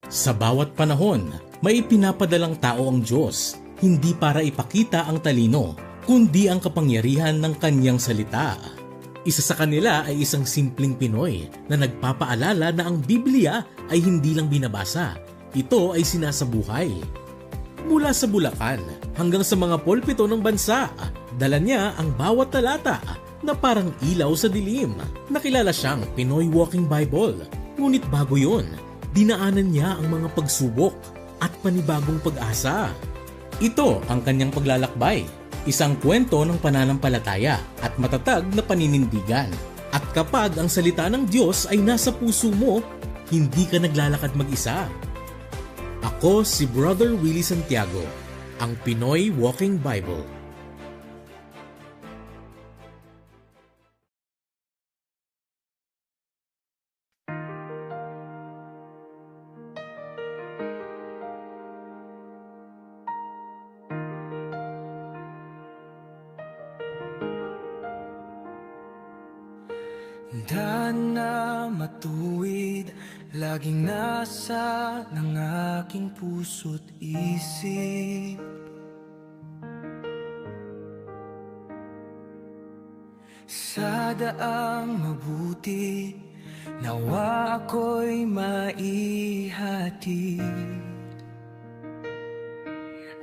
Sa bawat panahon, may ipinapadalang tao ang Diyos, hindi para ipakita ang talino, kundi ang kapangyarihan ng kanyang salita. Isa sa kanila ay isang simpleng Pinoy na nagpapaalala na ang Biblia ay hindi lang binabasa, ito ay sinasabuhay. Mula sa Bulacan hanggang sa mga pulpito ng bansa, dala niya ang bawat talata na parang ilaw sa dilim. Nakilala siyang Pinoy Walking Bible, ngunit bago yun, dinaanan niya ang mga pagsubok at panibagong pag-asa. Ito ang kanyang paglalakbay, isang kwento ng pananampalataya at matatag na paninindigan. At kapag ang salita ng Diyos ay nasa puso mo, hindi ka naglalakad mag-isa. Ako si Brother Willie Santiago, ang Pinoy Walking Bible. Daan na matuwid, laging nasa ng aking puso't isip. Sa daang mabuti, nawa ako'y maihatid.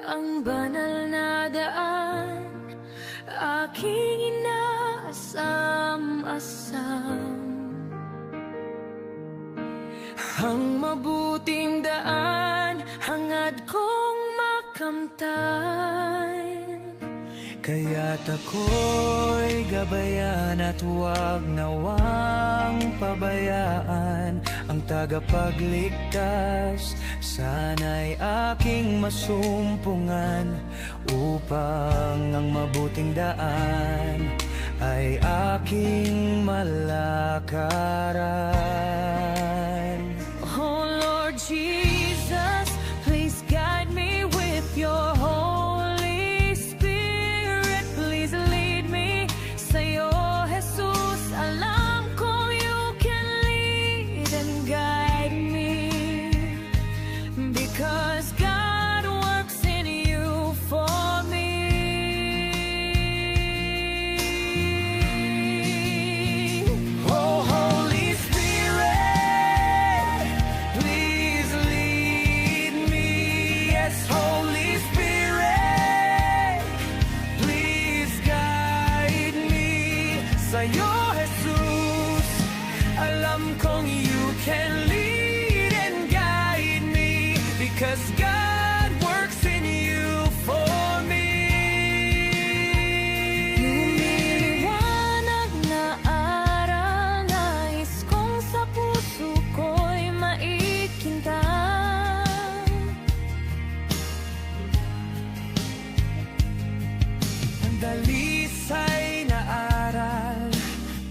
Ang banal na daan, aking inaasam-asam. Ang mabuting daan, hangad kong makamtan. Kaya't ako'y gabayan at huwag nawang pabayaan ang tagapagligtas. Sana'y aking masumpungan upang ang mabuting daan ay aking malakaran. Oh Lord Jesus, please guide me with your Holy Spirit. Please lead me sa'yo, Jesus. Alam ko you can lead and guide me, because God works in you for me. Oh Holy Spirit, please lead me. Yes, Holy Spirit, please guide me. Sa'yo, Jesus, alam kong you can lead and guide me, because God works in you for me. Lumiliwanag na araw, nais kong sa puso ko'y maikintan. Ang dalisay na aral,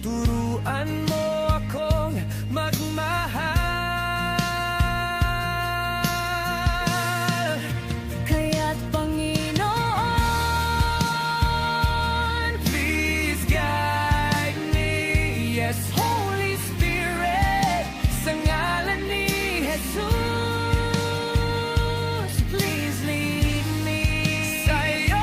turuan mo akong magmahal. Kaya't Panginoon, Please guide me. Yes, Holy Spirit, sa ngalan ni Jesus, please lead me. Sa'yo,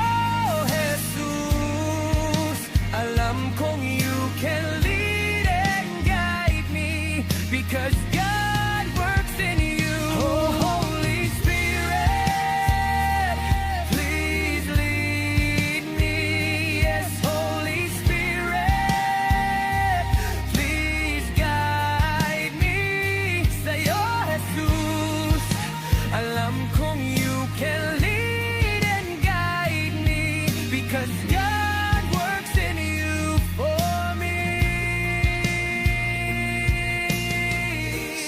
Jesus, alam kong you can lead and guide me, because God works in you. Oh, Holy Spirit, please lead me. Yes, Holy Spirit, please guide me. Sa'yo, Jesus, alam kong you can lead and guide me, because God works in you for me.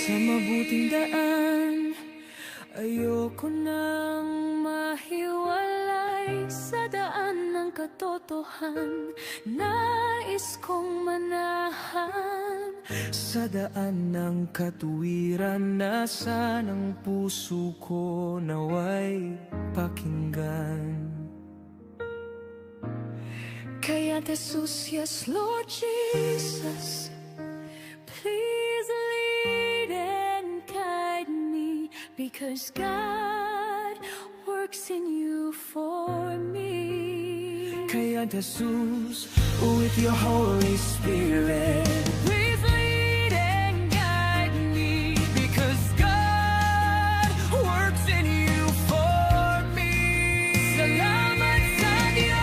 Sa mabuting daan, ayoko nang mahiwalay sa daan ng katotohan. Nais kong manahan sa daan ng katuwiran, nasa ng puso ko naway pakinggan. Kaya Jesus, yes Lord Jesus, please lead and guide me, because God works in you for me. Kaya Jesus, with your Holy Spirit, please lead and guide me, because God works in you for me. Salamat sa Diyos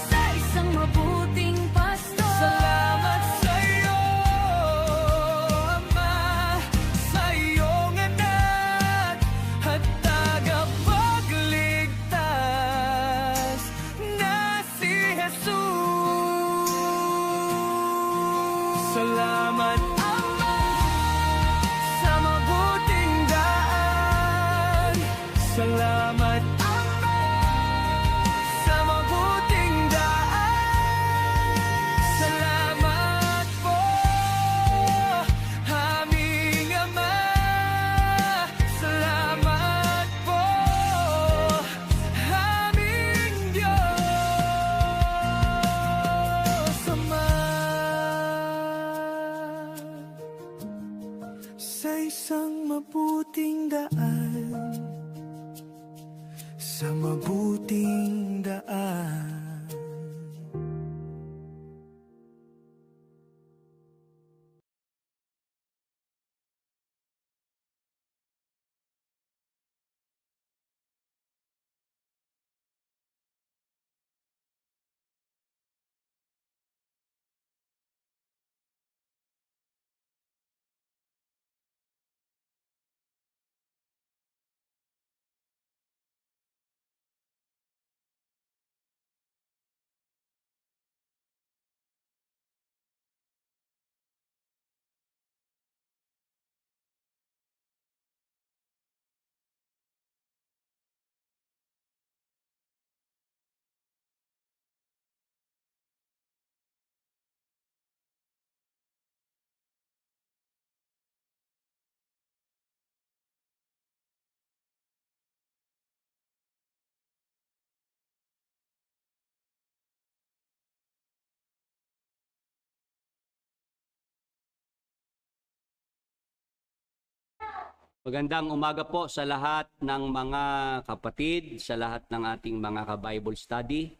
sa isang mabuting pastor. Salamat sa iyo, Ama, sa iyong anak at tagapagligtas na si Jesus. Salamat, Ama, sa mabuting daan. Salamat, Ama, sa mabuting daan. Salamat po, aming Ama. Salamat po, aming Diyos Ama. Sa isang mabuting daan, sa mabuting daan. Magandang umaga po sa lahat ng mga kapatid, sa lahat ng ating mga ka-Bible study.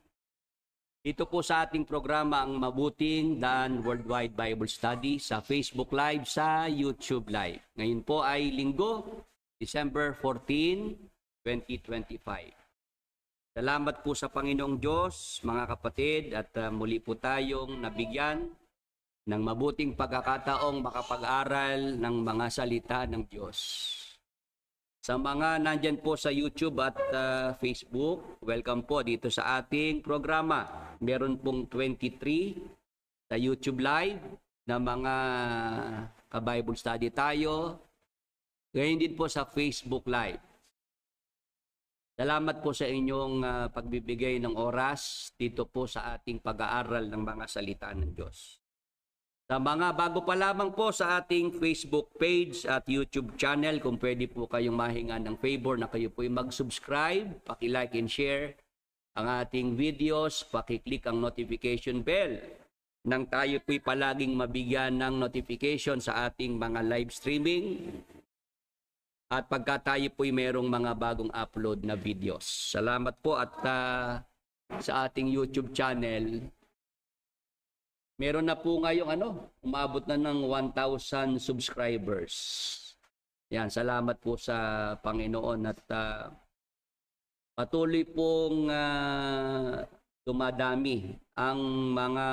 Ito po sa ating programa ang Mabuting Daan Worldwide Bible Study sa Facebook Live, sa YouTube Live. Ngayon po ay Linggo, December 14, 2025. Salamat po sa Panginoong Diyos, mga kapatid, at muli po tayong nabigyan ng mabuting pagkakataong makapag-aral ng mga salita ng Diyos. Sa mga nandyan po sa YouTube at Facebook, welcome po dito sa ating programa. Meron pong 23 sa YouTube Live na mga ka-Bible study tayo. Ngayon din po sa Facebook Live. Salamat po sa inyong pagbibigay ng oras dito po sa ating pag-aaral ng mga salita ng Diyos. Sa mga bago pa lamang po sa ating Facebook page at YouTube channel, kung pwede po kayong mahinga ng favor na kayo po'y mag-subscribe, paki-like and share ang ating videos, paki-click ang notification bell nang tayo po'y palaging mabigyan ng notification sa ating mga live streaming at pagka tayo po'y merong mga bagong upload na videos. Salamat po at sa ating YouTube channel, meron na po ngayong umabot na ng 1,000 subscribers. Yan, salamat po sa Panginoon at patuloy pong dumadami ang mga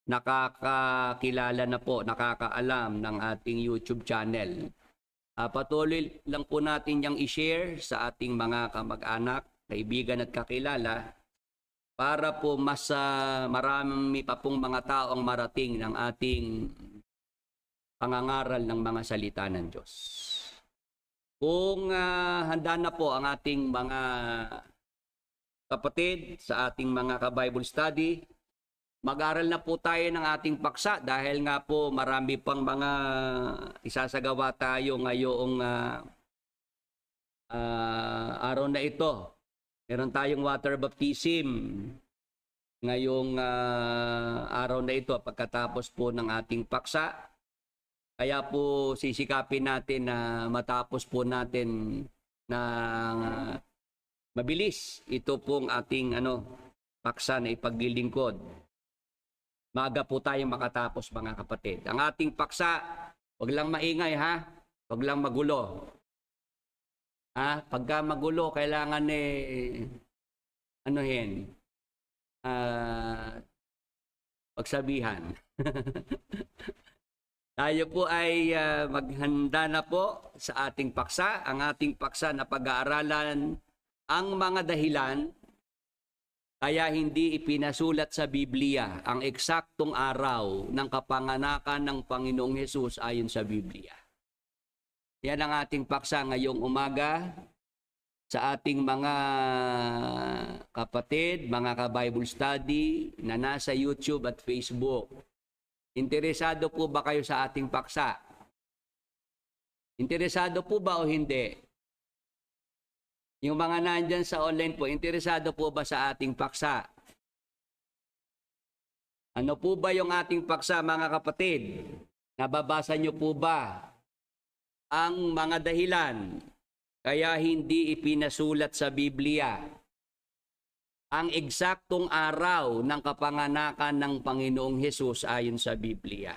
nakakakilala na po, nakakaalam ng ating YouTube channel. Patuloy lang po natin yang i-share sa ating mga kamag-anak, kaibigan at kakilala, para po mas marami pa pong mga tao ang marating ng ating pangangaral ng mga salita ng Diyos. Kung handa na po ang ating mga kapatid sa ating mga ka-Bible study, mag-aral na po tayo ng ating paksa dahil nga po marami pang mga isasagawa tayo ngayong araw na ito. Meron tayong water baptism ngayong araw na ito pagkatapos po ng ating paksa. Kaya po sisikapin natin na matapos po natin na mabilis ito pong ating paksa na ipaglilingkod. Maaga po tayong makatapos, mga kapatid. Ang ating paksa, wag lang maingay ha, wag lang magulo. Pagka magulo, kailangan pagsabihan. Tayo po ay maghanda na po sa ating paksa. Ang ating paksa na pag-aaralan ang mga dahilan kaya hindi ipinasulat sa Biblia ang eksaktong araw ng kapanganakan ng Panginoong Hesus ayon sa Biblia. Yan ang ating paksa ngayong umaga sa ating mga kapatid, mga ka-Bible study na nasa YouTube at Facebook. Interesado po ba kayo sa ating paksa? Interesado po ba o hindi? Yung mga nandyan sa online po, interesado po ba sa ating paksa? Ano po ba yung ating paksa, mga kapatid? Nababasa nyo po ba ang mga dahilan kaya hindi ipinasulat sa Biblia ang eksaktong araw ng kapanganakan ng Panginoong Hesus ayon sa Biblia?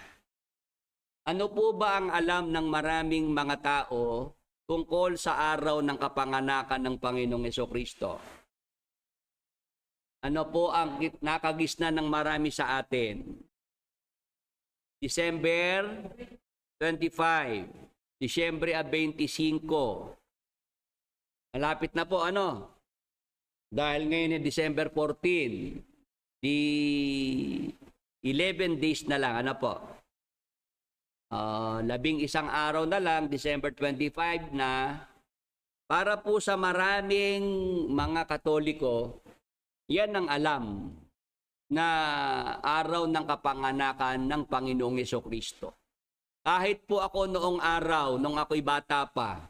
Ano po ba ang alam ng maraming mga tao tungkol sa araw ng kapanganakan ng Panginoong Hesukristo? Ano po ang nakagisnan ng marami sa atin? December 25, Disyembre 25. Malapit na po dahil ngayon ay December 14, di 11 days na lang, 11 araw na lang, December 25 na, para po sa maraming mga Katoliko, yan ang alam na araw ng kapanganakan ng Panginoong Hesukristo. Kahit po ako noong araw, nung ako'y bata pa,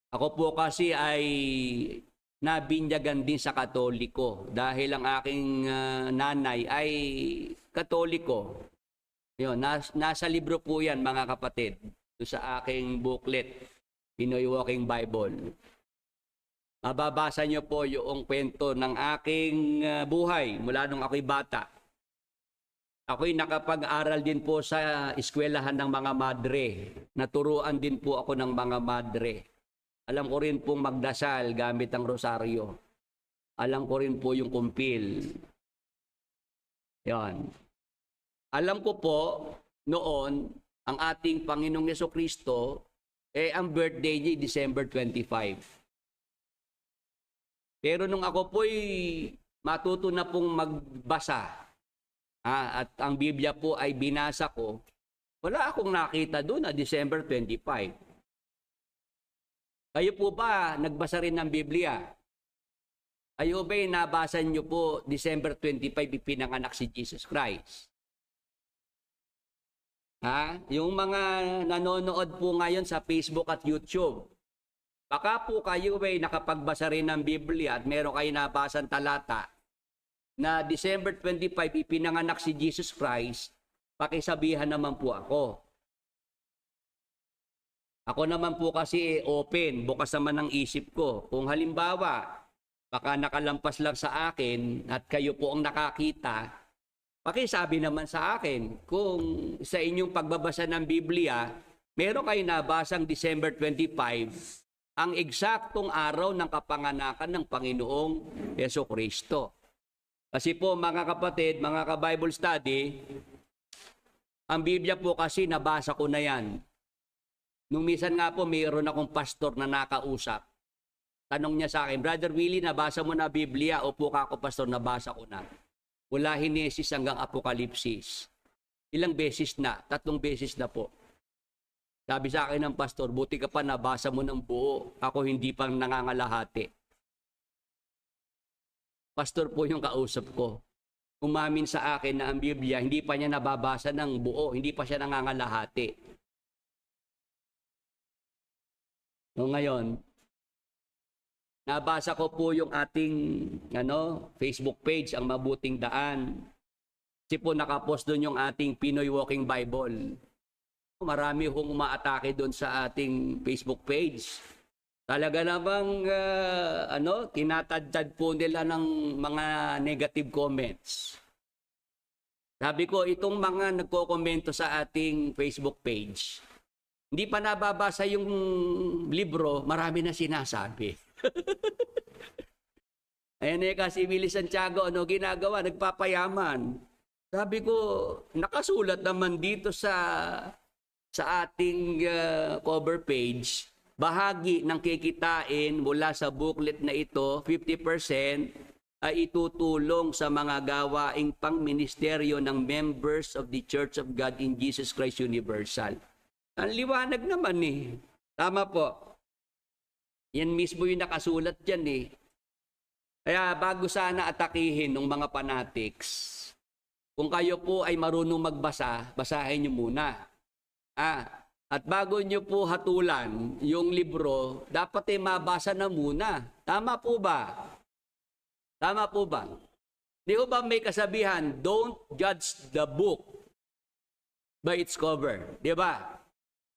ako po kasi ay nabinyagan din sa Katoliko dahil ang aking nanay ay Katoliko. Yun, nasa libro po yan, mga kapatid, sa aking booklet, Pinoy Walking Bible. Mababasa niyo po yung kwento ng aking buhay mula nung ako'y bata. Ako'y nakapag-aral din po sa eskwelahan ng mga madre. Naturuan din po ako ng mga madre. Alam ko rin pong magdasal gamit ang rosaryo. Alam ko rin po yung kumpil. Yan. Alam ko po noon, ang ating Panginoong Hesukristo, ang birthday niya December 25. Pero nung ako po'y matuto na pong magbasa, at ang Biblia po ay binasa ko, wala akong nakita doon na December 25. Kayo po ba nagbasa rin ng Biblia? Kayo ba'y nabasa niyo po December 25 ipinanganak si Jesus Christ? Yung mga nanonood po ngayon sa Facebook at YouTube, baka po kayo ba'y nakapagbasa rin ng Biblia at meron kayo nabasang talata na December 25 ipinanganak si Jesus Christ, pakisabihan naman po ako. Ako naman po kasi open, bukas naman ang isip ko. Kung halimbawa, baka nakalampas lang sa akin at kayo po ang nakakita, pakisabi naman sa akin kung sa inyong pagbabasa ng Biblia, meron kayo nabasang December 25, ang eksaktong araw ng kapanganakan ng Panginoong Hesukristo. Kasi po, mga kapatid, mga ka-Bible study, ang Biblia po kasi nabasa ko na yan. Nung minsan nga po, mayroon akong pastor na nakausap. Tanong niya sa akin, Brother Willie, nabasa mo na Biblia? Opo ka ako, pastor, nabasa ko na. Mula Henesis hanggang Apokalipsis. Ilang beses na? 3 beses na po. Sabi sa akin ng pastor, buti ka pa nabasa mo ng buo. Ako hindi pang nangangalahati. Pastor po yung kausap ko. Umamin sa akin na ang Biblia, hindi pa niya nababasa ng buo, hindi pa siya nangangalahati. So ngayon, nabasa ko po yung ating Facebook page, ang Mabuting Daan. Kasi po nakapost doon yung ating Pinoy Walking Bible. Marami hong umaatake doon sa ating Facebook page. Talaga namang tinatadtad po nila ng mga negative comments. Sabi ko, itong mga nagko-komento sa ating Facebook page, hindi pa nababasa yung libro, marami na sinasabi. Ayan kasi Willie Santiago, ano ginagawa? Nagpapayaman. Sabi ko, nakasulat naman dito sa ating cover page, bahagi ng kikitain mula sa booklet na ito, 50% ay itutulong sa mga gawaing pang-ministeryo ng members of the Church of God in Jesus Christ Universal. Ang liwanag naman eh. Tama po. Yan mismo yung nakasulat dyan eh. Kaya bago sana atakihin ng mga fanatics, kung kayo po ay marunong magbasa, basahin nyo muna. At bago nyo po hatulan yung libro, dapat ay mabasa na muna. Tama po ba? Tama po ba? Di ba may kasabihan, don't judge the book by its cover. Di ba?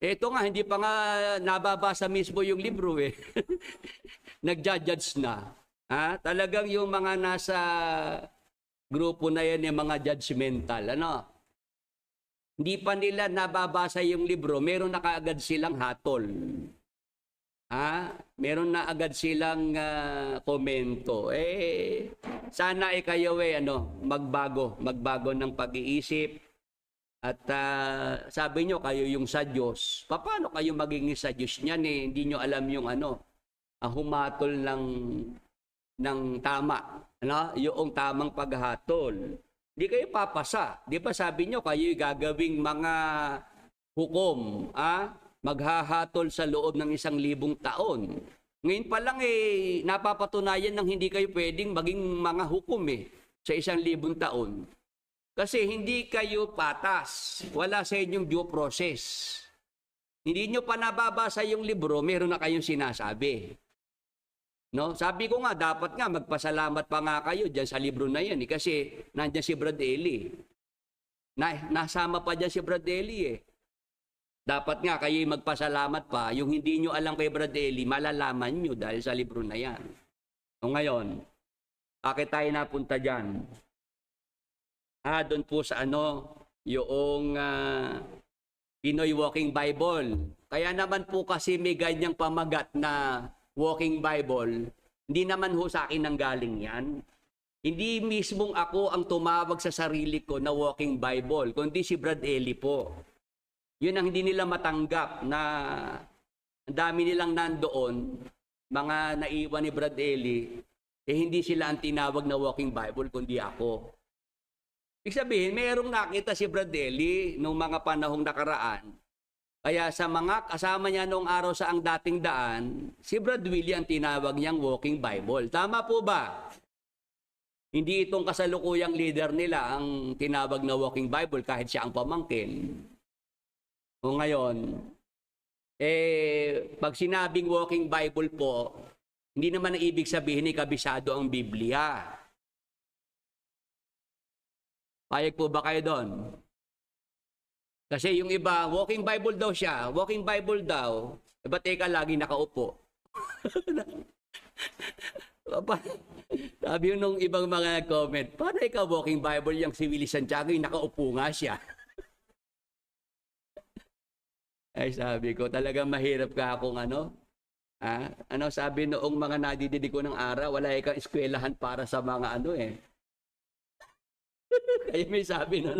Ito nga, hindi pa nga nababasa mismo yung libro eh. Nag-judge na. Talagang yung mga nasa grupo na yan, yung mga judgmental. Hindi pa nila nababasa yung libro, meron na kaagad silang hatol. Meron na agad silang komento. Sana kayo magbago ng pag-iisip. At sabi nyo, kayo yung sa Diyos. Paano kayo magiging sa Diyos niyan eh? Hindi nyo alam yung humatol ng tama. Yung tamang paghatol. Hindi kayo papasa. Di ba sabi nyo, kayo gagawing mga hukom. Maghahatol sa loob ng 1,000 taon. Ngayon pa lang napapatunayan ng hindi kayo pwedeng maging mga hukom sa 1,000 taon. Kasi hindi kayo patas. Wala sa inyong due process. Hindi nyo pa nababasa yung libro, meron na kayong sinasabi. No? Sabi ko nga, dapat nga magpasalamat pa nga kayo dyan sa libro na yan. Kasi nandyan si Brad Eli. Nasama pa dyan si Brad Eli Dapat nga kayo magpasalamat pa. Yung hindi nyo alam kay Brad Eli, malalaman nyo dahil sa libro na yan. O ngayon, bakit tayo napunta dyan? Doon po sa yung Pinoy Walking Bible. Kaya naman po kasi may ganyang pamagat na Walking Bible, hindi naman ho sa akin nanggaling yan. Hindi mismong ako ang tumawag sa sarili ko na Walking Bible, kundi si Brad Eli po. Yun ang hindi nila matanggap na ang dami nilang nandoon, mga naiwan ni Brad Eli, hindi sila ang tinawag na Walking Bible, kundi ako. Ibig sabihin, mayroong nakita si Brad Eli noong mga panahong nakaraan. Kaya sa mga kasama niya noong araw sa ang dating daan, si Brad Willie ang tinawag niyang Walking Bible. Tama po ba? Hindi itong kasalukuyang leader nila ang tinawag na Walking Bible kahit siya ang pamangkin. O ngayon, pag sinabing Walking Bible po, hindi naman ang ibig sabihin ni kabisado ang Biblia. Payag po ba kayo doon? Kasi yung iba, Walking Bible daw siya, Walking Bible daw, ba't lagi nakaupo? Sabi nung ibang mga nag-comment, paano ikaw Walking Bible yung si Willie Santiago, yung nakaupo nga siya? Ay sabi ko, talagang mahirap ka akong sabi noong mga nadidinig ko ng araw, wala ikang eskwelahan para sa mga Kaya may sabi na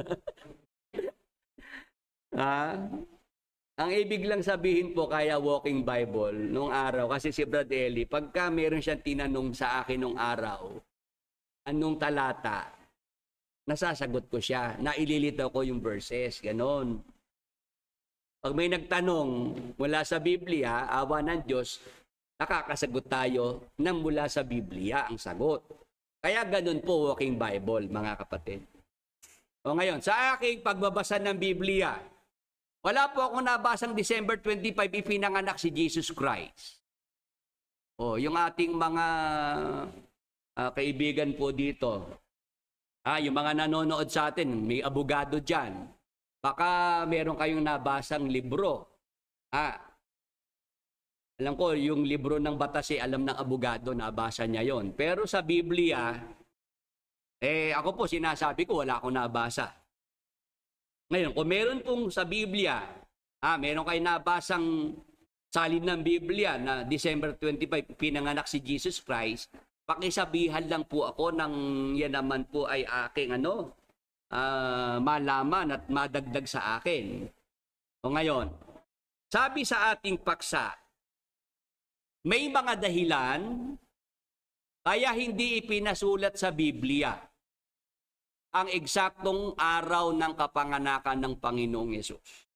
ang ibig lang sabihin po kaya Walking Bible nung araw, kasi si Brad Eli, pagka meron siyang tinanong sa akin nung araw, anong talata, nasasagot ko siya, naililitaw ko yung verses, ganon. Pag may nagtanong mula sa Biblia, awa ng Diyos, nakakasagot tayo ng mula sa Biblia ang sagot. Kaya ganun po Walking Bible, mga kapatid. O ngayon, sa aking pagbabasa ng Biblia, wala po akong nabasang December 25 ipinanganak si Jesus Christ. O, yung ating mga kaibigan po dito, Yung mga nanonood sa atin, may abogado dyan. Baka meron kayong nabasang libro. Alam ko, yung libro ng batas, alam ng abogado, nabasa niya yon. Pero sa Biblia, ako po sinasabi ko, wala akong nabasa. Ngayon, kung meron pong sa Biblia, meron kayo nabasang salin ng Biblia na December 25, pinanganak si Jesus Christ, pakisabihan lang po ako ng yan naman po ay aking malaman at madagdag sa akin. O ngayon, sabi sa ating paksa, may mga dahilan kaya hindi ipinasulat sa Biblia ang eksaktong araw ng kapanganakan ng Panginoong Yesus.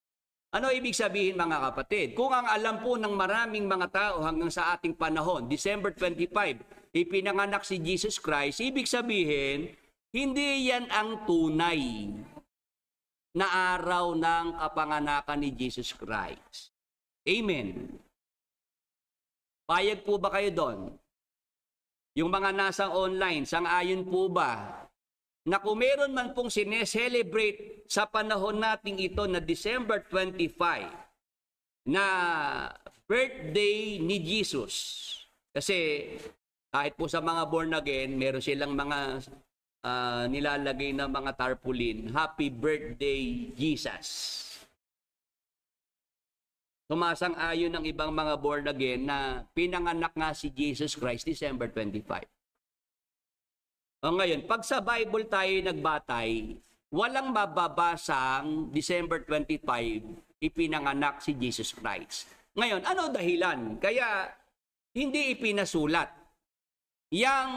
Ano ibig sabihin mga kapatid? Kung ang alam po ng maraming mga tao hanggang sa ating panahon, December 25, ipinanganak si Jesus Christ, ibig sabihin, hindi yan ang tunay na araw ng kapanganakan ni Jesus Christ. Amen. Payag po ba kayo doon? Yung mga nasa online, sang-ayon po ba na kung meron man pong sineselebrate sa panahon nating ito na December 25 na birthday ni Jesus? Kasi kahit po sa mga born again, meron silang mga nilalagay na mga tarpaulin, Happy Birthday Jesus. Sumasang-ayon ng ibang mga born again na pinanganak nga si Jesus Christ December 25. O ngayon, pag sa Bible tayo nagbatay, walang mababasang December 25 ipinanganak si Jesus Christ. Ngayon, ano dahilan? Kaya hindi ipinasulat yang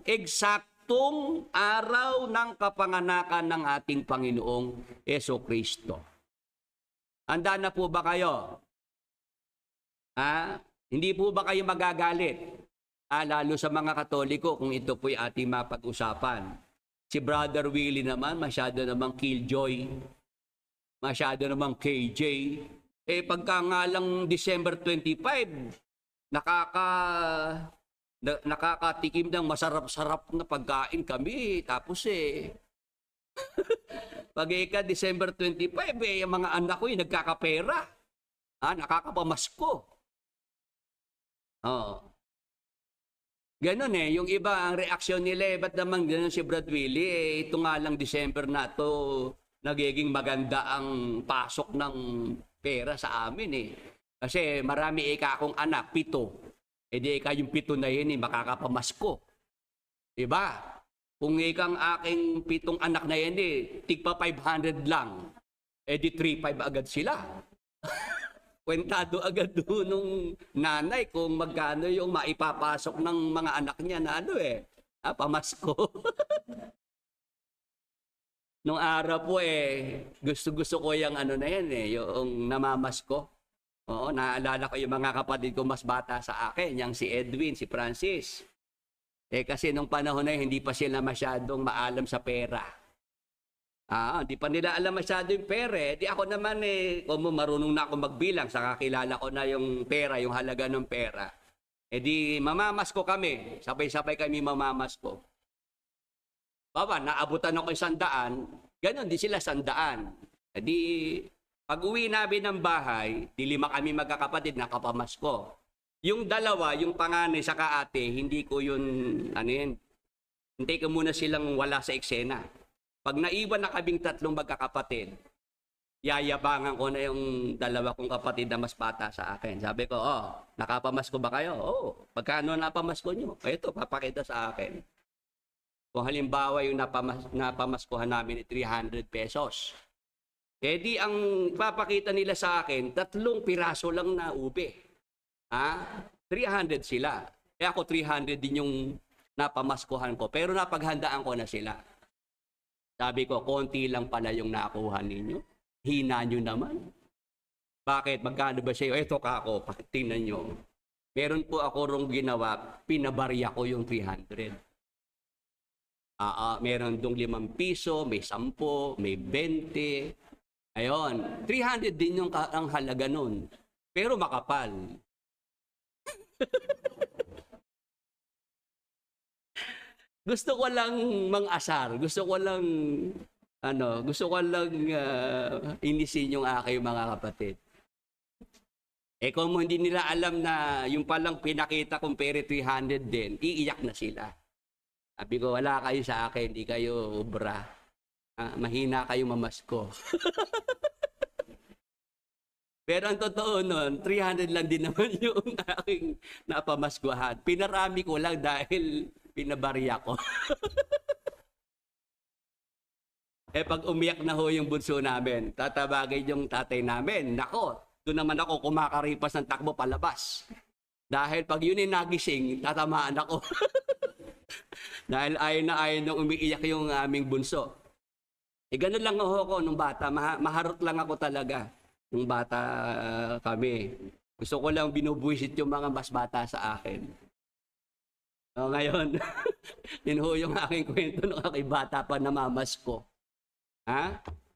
eksaktong araw ng kapanganakan ng ating Panginoong Jesucristo. Handa na po ba kayo? Hindi po ba kayo magagalit? Lalo sa mga Katoliko kung ito po'y ating mapag-usapan. Si Brother Willie naman, masyado namang killjoy. Masyado namang KJ. Pagka nga lang December 25, nakakatikim ng masarap-sarap na pagkain kami. Tapos pag December 25, yung mga anak ko nagkakapera. Nakakapamasko. Ganon yung iba, ang reaksyon nila, ba't naman ganon si Brad Willie, ito nga lang December na to, nagiging maganda ang pasok ng pera sa amin Kasi marami akong anak, 7. Di yung 7 na yun, makakapamasko. Diba? Kung ikang aking 7 anak na yan, tigpa 500 lang. Di 3,500 agad sila. Kwentado agad doon nung nanay kung magkano yung maipapasok ng mga anak niya na pamasko. Nung araw po gusto ko yung na yan yung namamasko. Oo, naalala ko yung mga kapatid ko mas bata sa akin, yung si Edwin, si Francis. Kasi nung panahon na hindi pa sila masyadong maalam sa pera. Di pa nila alam masyado yung pera. Di ako naman kung marunong na ako magbilang, saka kilala ko na yung pera, yung halaga ng pera. Di mamamasko kami. Sabay-sabay kami mamamasko. Baba, naabutan ako 100, ganon di sila 100. Di pag uwi namin ng bahay, di 5 kami magkakapatid nakapamasko. Yung dalawa, yung panganay sa ate, hindi ko yun, hintay ko muna silang wala sa eksena. Pag naiwan na kaming 3 magkakapatid, yayabangan ko na yung 2 kong kapatid na mas bata sa akin. Sabi ko, nakapamasko ba kayo? Pagkano napamasko nyo? Ito, papakita sa akin. Kung halimbawa yung napamaskuhan namin 300 pesos. Di ang papakita nila sa akin, 3 piraso lang na ube. 300 sila. Ako 300 din yung napamaskuhan ko. Pero napaghandaan ko na sila. Sabi ko, konti lang pala yung nakuha ninyo. Hina nyo naman. Bakit? Magkano ba siya? Ito ka ako, tingnan nyo. Meron po ako rong ginawa, pinabarya ko yung 300. Meron dong 5 piso, may 10, may 20. Ayun, 300 din yung ang halaga nun. Pero makapal. Gusto ko lang mang-asar. Gusto ko lang inisin yung aking mga kapatid. Kung hindi nila alam na yung palang pinakita kong pere 300 din, iiyak na sila. Sabi ko, wala kayo sa akin, hindi kayo ubra. Mahina kayo mamasko. Pero ang totoo nun, 300 lang din naman yung aking napamaskuhan. Pinarami ko lang dahil pinabarya ko. Pag umiyak na ho yung bunso namin, tatabagay yung tatay namin. Nako, doon naman ako kumakaripas ng takbo palabas. Dahil pag yun ay nagising, tatamaan ako. Dahil ayaw na umiiyak yung aming bunso. Ganun lang ako nung bata. Maharot lang ako talaga nung bata kami. Gusto ko lang binubuisit yung mga mas bata sa akin. Ngayon, yun ho yung aking kwento nung aking bata pa namamasko.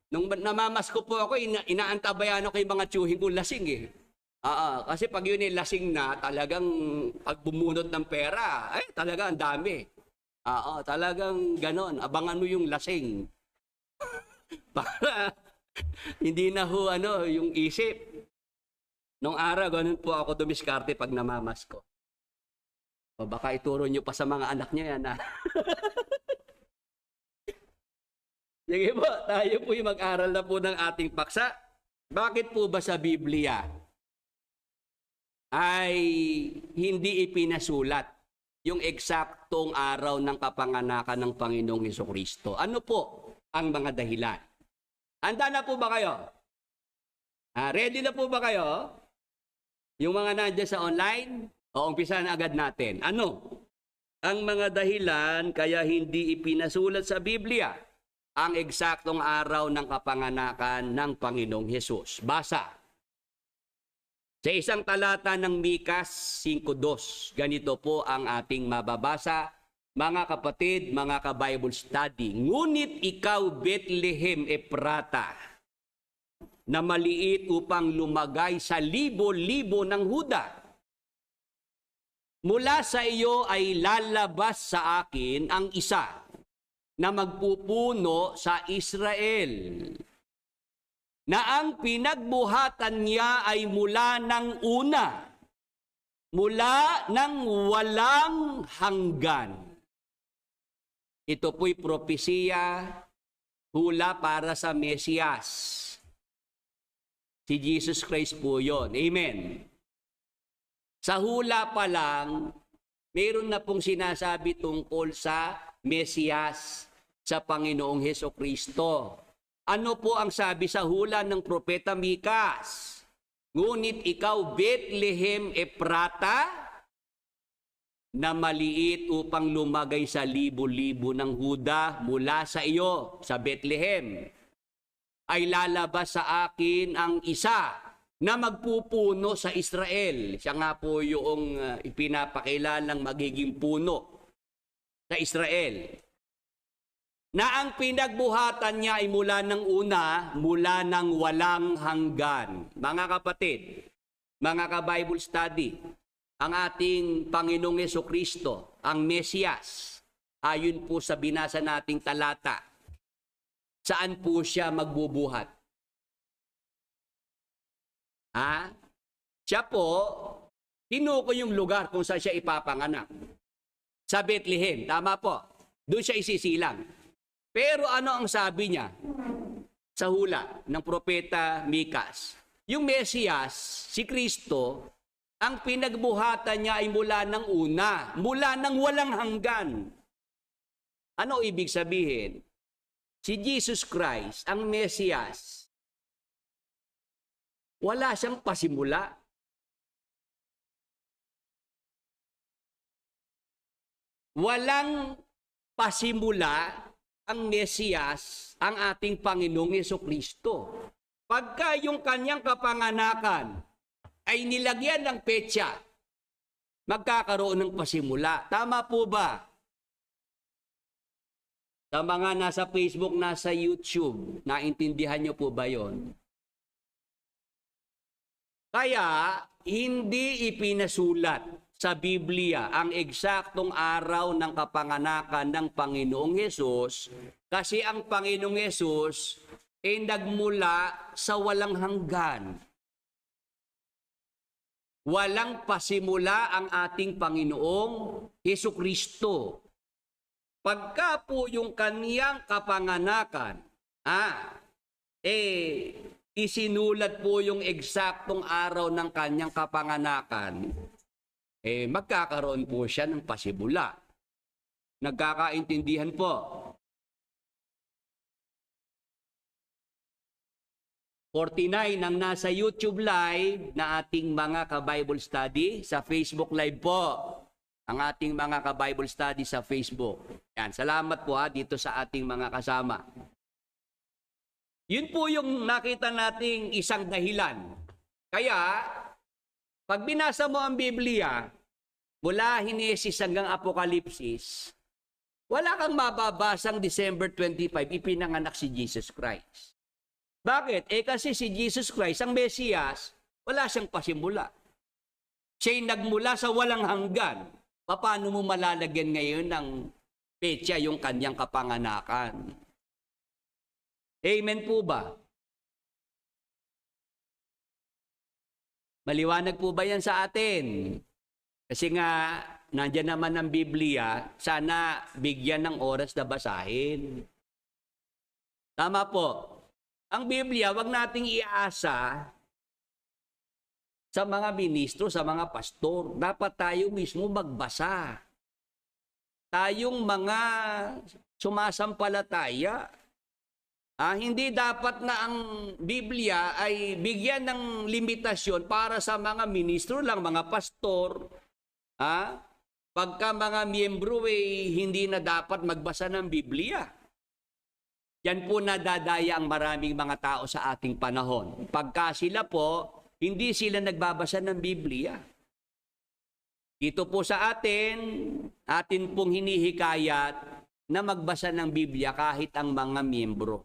Nung namamasko po ako, inaantabayan ako yung mga tiyuhin ko lasing eh. Kasi pag yun ay lasing na, talagang pag bumunot ng pera, talaga ang dami. Talagang ganon. Abangan mo yung lasing. Para hindi na ho yung isip. Nung araw, ganun po ako dumiskarte pag namamasko. Baka ituro nyo pa sa mga anak niya yan. Sige po, tayo po yung mag-aral na po ng ating paksa. Bakit po ba sa Biblia ay hindi ipinasulat yung eksaktong araw ng kapanganakan ng Panginoong Hesukristo? Ano po ang mga dahilan? Handa na po ba kayo? Ready na po ba kayo? Yung mga nandiyan sa online? O umpisahan agad natin. Ano ang mga dahilan kaya hindi ipinasulat sa Biblia ang eksaktong araw ng kapanganakan ng Panginoong Hesus? Basa. Sa isang talata ng Mikas 5:2, ganito po ang ating mababasa, mga kapatid, mga ka-Bible study. Ngunit ikaw, Bethlehem Ephrata, na maliit upang lumagay sa libo-libo ng Huda. Mula sa iyo ay lalabas sa akin ang isa na magpupuno sa Israel, na ang pinagbuhatan niya ay mula ng una, mula ng walang hanggan. Ito po'y propesiya, hula para sa Mesiyas. Si Jesus Christ po yun. Amen. Sa hula pa lang, meron na pong sinasabi tungkol sa Mesiyas, sa Panginoong Hesukristo. Ano po ang sabi sa hula ng propeta Mikas? Ngunit ikaw, Bethlehem Ephrata, na maliit upang lumagay sa libo-libo ng Huda, mula sa iyo, sa Bethlehem, ay lalabas sa akin ang isa na magpupuno sa Israel. Siya nga po yung ipinapakilalang magiging puno sa Israel. Na ang pinagbuhatan niya ay mula ng una, mula ng walang hanggan. Mga kapatid, mga ka-Bible study, ang ating Panginoong Hesukristo, ang Mesiyas, ayon po sa binasa nating talata, saan po siya magbubuhat? Siya po, tinuko yung lugar kung saan siya ipapanganak. Sa Bethlehem, tama po. Doon siya isisilang. Pero ano ang sabi niya sa hula ng propeta Mikas? Yung Mesiyas, si Kristo, ang pinagbuhatan niya ay mula ng una, mula ng walang hanggan. Ano ibig sabihin? Si Jesus Christ, ang Mesiyas, wala siyang pasimula. Walang pasimula ang Mesiyas, ang ating Panginoong Hesukristo. Pagka yung kanyang kapanganakan ay nilagyan ng petsa, magkakaroon ng pasimula. Tama po ba? Sa mga nasa Facebook, nasa YouTube, naintindihan niyo po ba yon? Kaya, hindi ipinasulat sa Biblia ang eksaktong araw ng kapanganakan ng Panginoong Hesus kasi ang Panginoong Hesus ay nagmula sa walang hanggan. Walang pasimula ang ating Panginoong Hesukristo. Pagka po yung kaniyang kapanganakan, isinulat po yung eksaktong araw ng kanyang kapanganakan, magkakaroon po siya ng pasimula. Nagkakaintindihan po. 49 ang nasa YouTube Live na ating mga ka-Bible Study. Sa Facebook Live po, ang ating mga ka-Bible Study sa Facebook. Yan, salamat po dito sa ating mga kasama. Yun po yung nakita nating isang dahilan. Kaya, pag binasa mo ang Biblia, mula Henesis hanggang Apokalipsis, wala kang mababasang December 25, ipinanganak si Jesus Christ. Bakit? Kasi si Jesus Christ, ang Mesiyas, wala siyang pasimula. Siya'y nagmula sa walang hanggan. Paano mo malalagyan ngayon ng petsa yung kanyang kapanganakan? Amen po ba? Maliwanag po ba yan sa atin? Kasi nga, nandiyan naman ang Biblia, sana bigyan ng oras na basahin. Tama po. Ang Biblia, wag nating iasa sa mga ministro, sa mga pastor. Dapat tayo mismo magbasa. Tayong mga sumasampalataya. Hindi dapat na ang Biblia ay bigyan ng limitasyon para sa mga ministro lang, mga pastor. Pagka mga miyembro hindi na dapat magbasa ng Biblia. Yan po nadadaya ang maraming mga tao sa ating panahon. Pagka sila po, hindi sila nagbabasa ng Biblia. Ito po sa atin pong hinihikayat na magbasa ng Biblia kahit ang mga miyembro.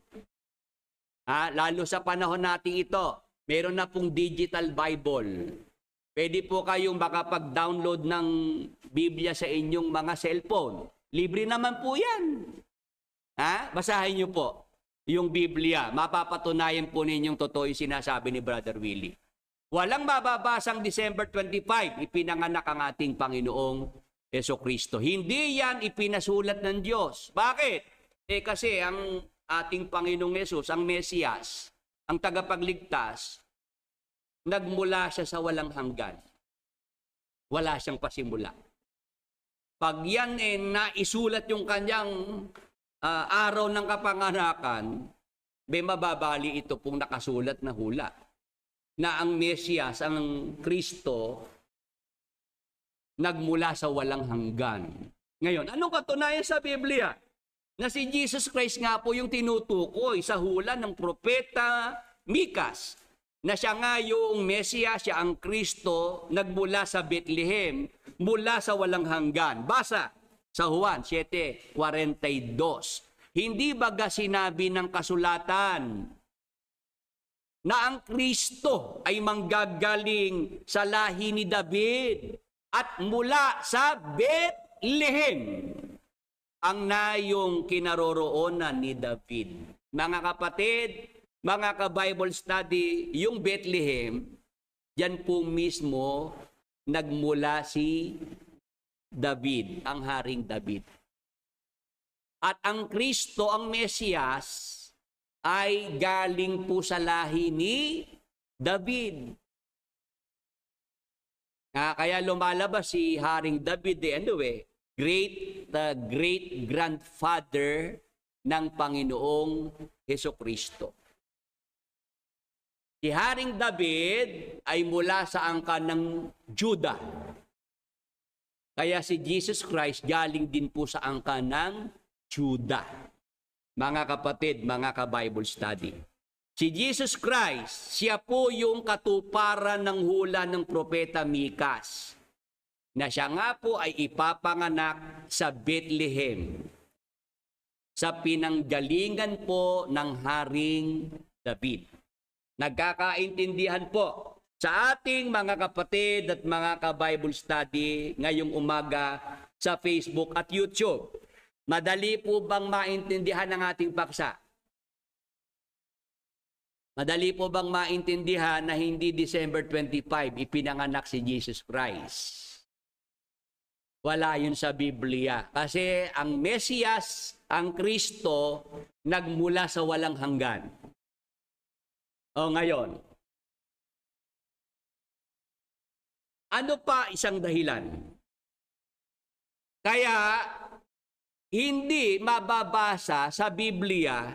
Lalo sa panahon natin ito, meron na pong digital Bible. Pwede po kayong makapag-download ng Biblia sa inyong mga cellphone. Libre naman po yan. Basahin niyo po yung Biblia. Mapapatunayan po ninyong totoo yung sinasabi ni Brother Willie. Walang mababasang December 25, ipinanganak ang ating Panginoong Hesukristo. Hindi yan ipinasulat ng Diyos. Bakit? Kasi ang ating Panginoong Hesus, ang Mesiyas, ang tagapagligtas, nagmula siya sa walang hanggan. Wala siyang pasimula. Pag yan naisulat yung kanyang araw ng kapanganakan, mababali ito pong nakasulat na hula na ang Mesiyas, ang Kristo, nagmula sa walang hanggan. Ngayon, anong katunayan sa Biblia? Na si Jesus Christ nga po yung tinutukoy sa hula ng propeta Mikas, na siya nga yung Mesiyas, siya ang Kristo, nagmula sa Bethlehem, mula sa walang hanggan. Basa sa Juan 7:42. Hindi baga sinabi ng kasulatan na ang Kristo ay manggagaling sa lahi ni David at mula sa Bethlehem, ang nayong kinaroroonan ni David. Mga kapatid, mga ka-Bible study, yung Bethlehem, yan po mismo nagmula si David, ang Haring David. At ang Kristo, ang Mesiyas, ay galing po sa lahi ni David. Kaya lumalabas si Haring David, great-grandfather ng Panginoong Hesukristo. Si Haring David ay mula sa angkan ng Juda. Kaya si Jesus Christ galing din po sa angkan ng Juda. Mga kapatid, mga ka-Bible study. Si Jesus Christ, siya po yung katuparan ng hula ng propeta Mikas, na siya nga po ay ipapanganak sa Bethlehem, sa pinanggalingan po ng Haring David. Nagkakaintindihan po sa ating mga kapatid at mga ka-Bible study ngayong umaga sa Facebook at YouTube. Madali po bang maintindihan ang ating paksa? Madali po bang maintindihan na hindi December 25 ipinanganak si Jesus Christ? Wala yun sa Biblia. Kasi ang Mesiyas, ang Kristo, nagmula sa walang hanggan. O ngayon, ano pa isang dahilan? Kaya, hindi mababasa sa Biblia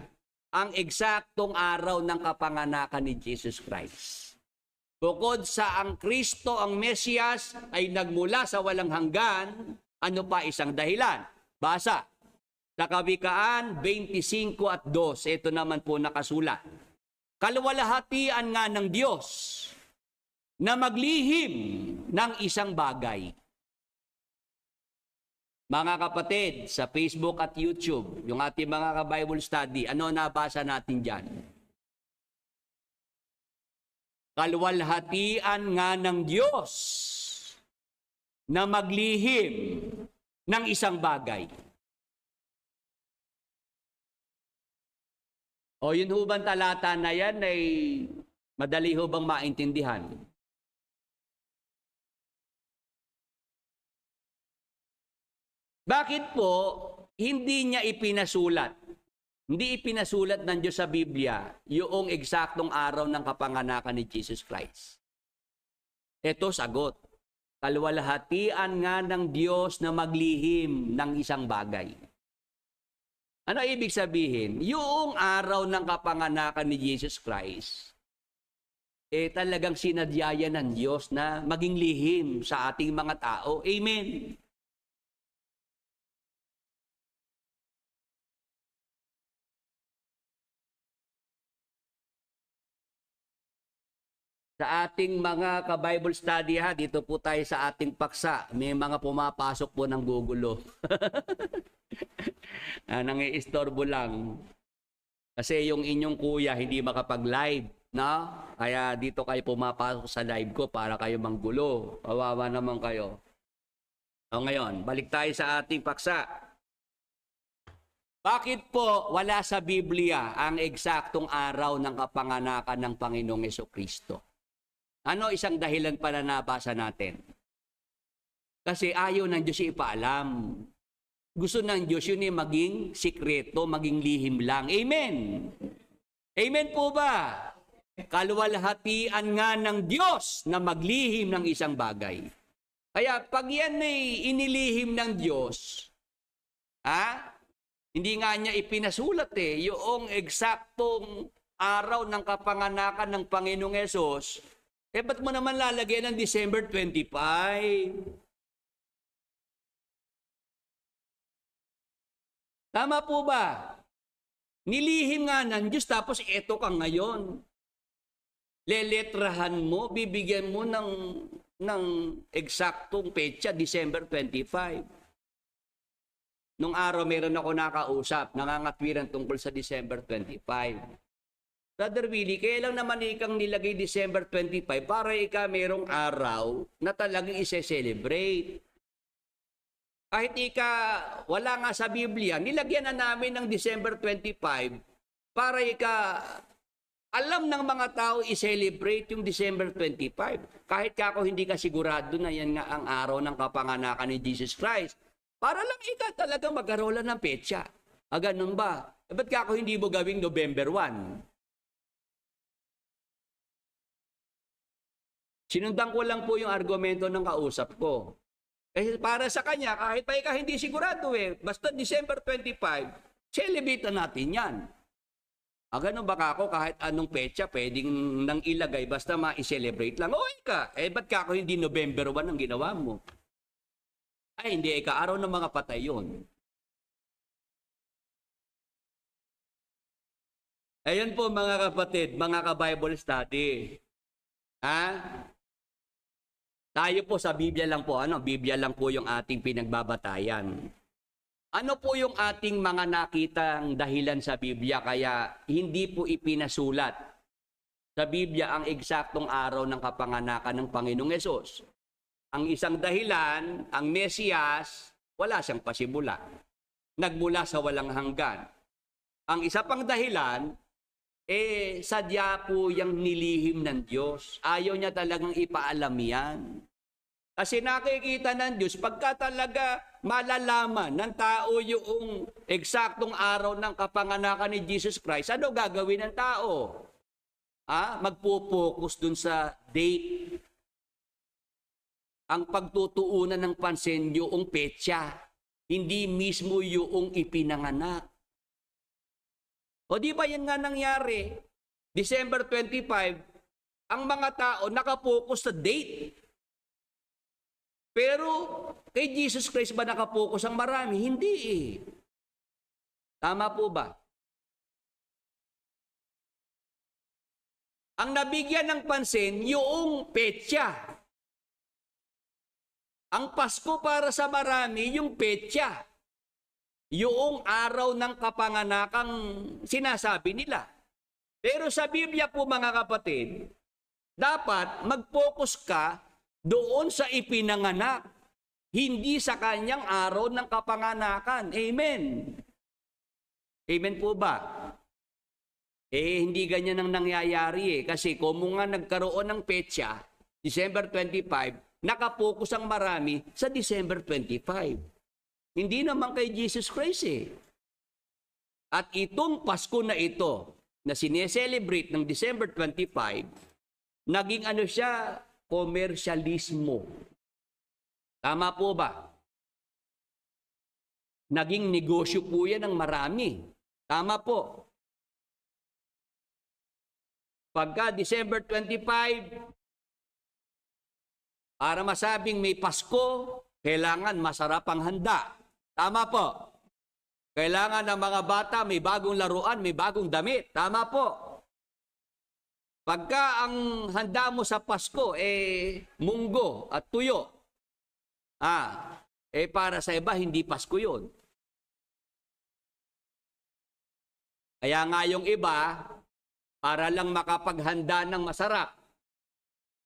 ang eksaktong araw ng kapanganakan ni Jesus Christ. Bukod sa ang Kristo, ang Mesiyas, ay nagmula sa walang hanggan, ano pa isang dahilan? Basa. Sa Kawikaan 25 at 2, ito naman po nakasulat. Kaluwalhatian nga ng Diyos na maglihim ng isang bagay. Mga kapatid, sa Facebook at YouTube, yung ating mga ka-Bible study, ano nabasa natin dyan? Kaluwalhatian nga ng Diyos na maglihim ng isang bagay. O yun hubang talata na yan ay madali hubang maintindihan. Bakit po hindi niya ipinasulat? Hindi ipinasulat ng Diyos sa Biblia yung eksaktong araw ng kapanganakan ni Jesus Christ. Ito sagot. Kaluwalhatian nga ng Diyos na maglihim ng isang bagay. Ano ibig sabihin? Yung araw ng kapanganakan ni Jesus Christ, talagang sinadyaya ng Diyos na maging lihim sa ating mga tao. Amen. Sa ating mga ka-Bible study dito po tayo sa ating paksa, may mga pumapasok po ng gugulo. Nangiistorbo lang. Kasi yung inyong kuya hindi makapag-live, no? Kaya dito kayo pumapasok sa live ko para kayo manggulo. Kawawa naman kayo. O ngayon, balik tayo sa ating paksa. Bakit po wala sa Biblia ang eksaktong araw ng kapanganakan ng Panginoong Jesucristo? Ano isang dahilan para nabasa natin? Kasi ayaw ng Diyos ipaalam. Gusto ng Diyos yun maging sikreto, maging lihim lang. Amen! Amen po ba? Kaluwalhatian nga ng Diyos na maglihim ng isang bagay. Kaya pag yan ay inilihim ng Diyos, hindi nga niya ipinasulat yung eksaktong araw ng kapanganakan ng Panginoong Hesus, ba't mo naman lalagyan ng December 25? Tama po ba? Nilihim nga ng Diyos tapos eto ka ngayon. Leletrahan mo, bibigyan mo ng eksaktong petsa, December 25. Nung araw meron ako nakausap, nangangatwiran tungkol sa December 25. Brother Willie, kaya lang naman ikang nilagay December 25 para merong araw na talagang ise-celebrate. Kahit wala nga sa Biblia, nilagyan na namin ng December 25 para alam ng mga tao i-celebrate yung December 25. Kahit ako hindi ka sigurado na yan nga ang araw ng kapanganakan ni Jesus Christ. Para lang talagang magkaroon ng petsa. Ganun ba? Ba't ako hindi mo gawing November 1? Sinundan ko lang po yung argumento ng kausap ko. Kasi para sa kanya, kahit pa hindi sigurado basta December 25, celebrate na natin yan. Ganun baka ako kahit anong petsa pwedeng nang ilagay basta ma-celebrate lang. Ba't ka ako hindi November 1 ang ginawa mo? Hindi, araw ng mga patay yun. Ayun po mga kapatid, mga ka-Bible study. Tayo po sa Biblia lang po, Biblia lang po yung ating pinagbabatayan. Ano po yung ating mga nakitang dahilan sa Biblia kaya hindi po ipinasulat sa Biblia ang eksaktong araw ng kapanganakan ng Panginoong Hesus. Ang isang dahilan, ang Mesiyas, wala siyang pasimula. Nagmula sa walang hanggan. Ang isa pang dahilan, sadya po yung nilihim ng Diyos. Ayaw niya talagang ipaalam yan. Kasi nakikita ng Diyos, pagka talaga malalaman ng tao yung eksaktong araw ng kapanganakan ni Jesus Christ, ano gagawin ng tao? Magpo-focus dun sa date. Ang pagtutuunan ng pansin yung petsa, hindi mismo yung ipinanganak. O di ba yan nga nangyari? December 25, ang mga tao nakapokus sa date. Pero kay Jesus Christ ba nakapokus ang marami? Hindi eh. Tama po ba? Ang nabigyan ng pansin, yung petsa. Ang Pasko para sa marami, yung petsa. Yung araw ng kapanganakang sinasabi nila. Pero sa Biblia po mga kapatid, dapat mag-focus ka doon sa ipinanganak, hindi sa kanyang araw ng kapanganakan. Amen. Amen po ba? Hindi ganyan ang nangyayari kasi kung nga nagkaroon ng petsa, December 25, nakapokus ang marami sa December 25. Hindi naman kay Jesus Christ At itong Pasko na ito, na sineselebrate ng December 25, naging siya, komersyalismo. Tama po ba? Naging negosyo po yan ng marami. Tama po. Pagka December 25, para masabing may Pasko, kailangan masarap ang handa. Tama po. Kailangan ng mga bata may bagong laruan, may bagong damit. Tama po. Pagka ang handa mo sa Pasko, munggo at tuyo. Para sa iba, hindi Pasko yun. Kaya nga yung iba, para lang makapaghanda ng masarap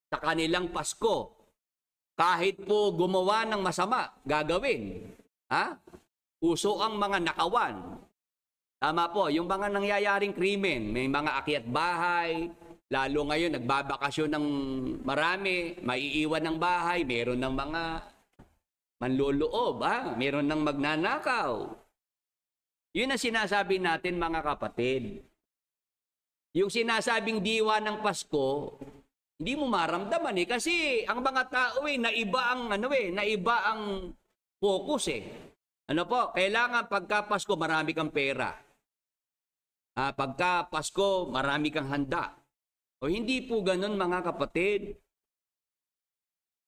sa kanilang Pasko, kahit po gumawa ng masama, gagawin. Uso ang mga nakawan. Tama po, yung mga nangyayaring krimen, may mga akyat bahay, lalo ngayon nagbabakasyon ng marami, maiiwan ng bahay, meron ng mga manloloob, meron ng magnanakaw. Yun ang sinasabi natin mga kapatid. Yung sinasabing diwa ng Pasko, hindi mo maramdaman kasi ang mga tao naiba ang focus Ano po, kailangan pagka Pasko marami kang pera. Pagka Pasko marami kang handa. O hindi po ganun mga kapatid.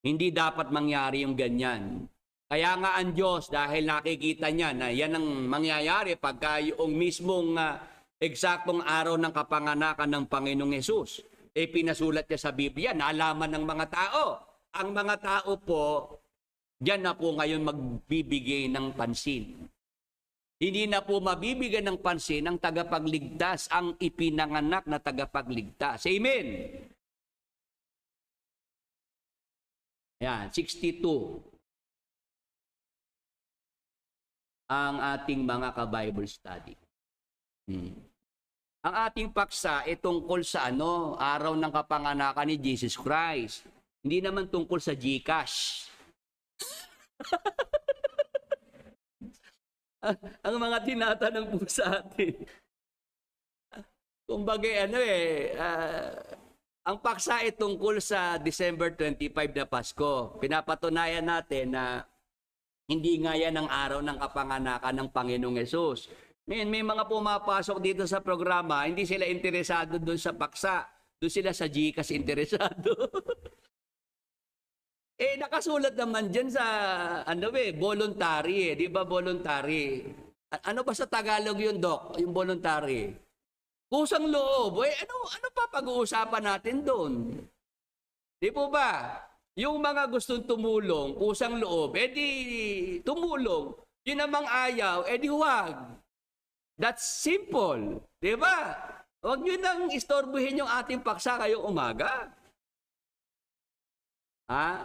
Hindi dapat mangyari yung ganyan. Kaya nga ang Diyos, dahil nakikita niya na yan ang mangyayari pagka yung mismong eksaktong araw ng kapanganakan ng Panginoong Hesus, pinasulat niya sa Biblia, naalaman ng mga tao. Ang mga tao po, diyan na po ngayon magbibigay ng pansin. Hindi na po mabibigyan ng pansin ang tagapagligtas, ang ipinanganak na tagapagligtas. Amen! Yan, 62. Ang ating mga ka-Bible study. Ang ating paksa ay tungkol sa araw ng kapanganakan ni Jesus Christ. Hindi naman tungkol sa GCash. Ang mga tinatanong po sa atin. Kumbaga ang paksa ay tungkol sa December 25 na Pasko. Pinapatunayan natin na hindi nga yan ang araw ng kapanganakan ng Panginoong Hesus. May mga pumapasok dito sa programa, hindi sila interesado doon sa paksa. Doon sila sa GCash interesado. Nakasulat naman dyan sa, voluntary Di ba voluntary? Ano ba sa Tagalog yun, Doc? Yung voluntary. Kusang loob. Ano pa pag-uusapan natin doon? Di po ba? Yung mga gustong tumulong, kusang loob, di tumulong. Yun namang ayaw, di huwag. That's simple. Di ba? Huwag nyo nang istorbuhin yung ating paksa ngayong umaga.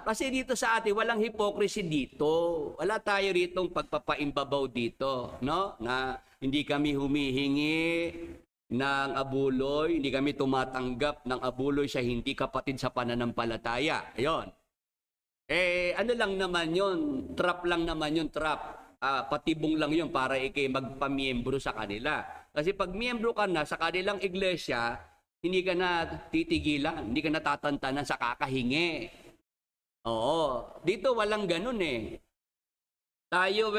Kasi dito sa atin, walang hypocrisy dito. Wala tayo ritong pagpapaimbabaw dito, no? Na hindi kami humihingi ng abuloy, hindi kami tumatanggap ng abuloy sa hindi kapatid sa pananampalataya. Ayun. Ano lang naman yun? Trap lang naman yun, trap. Patibong lang yun para ikay magpamiyembro sa kanila. Kasi pag miyembro ka na sa kanilang iglesia, hindi ka na titigilan, hindi ka na tatantanan sa kakahingi. Oo, dito walang ganun eh. Tayo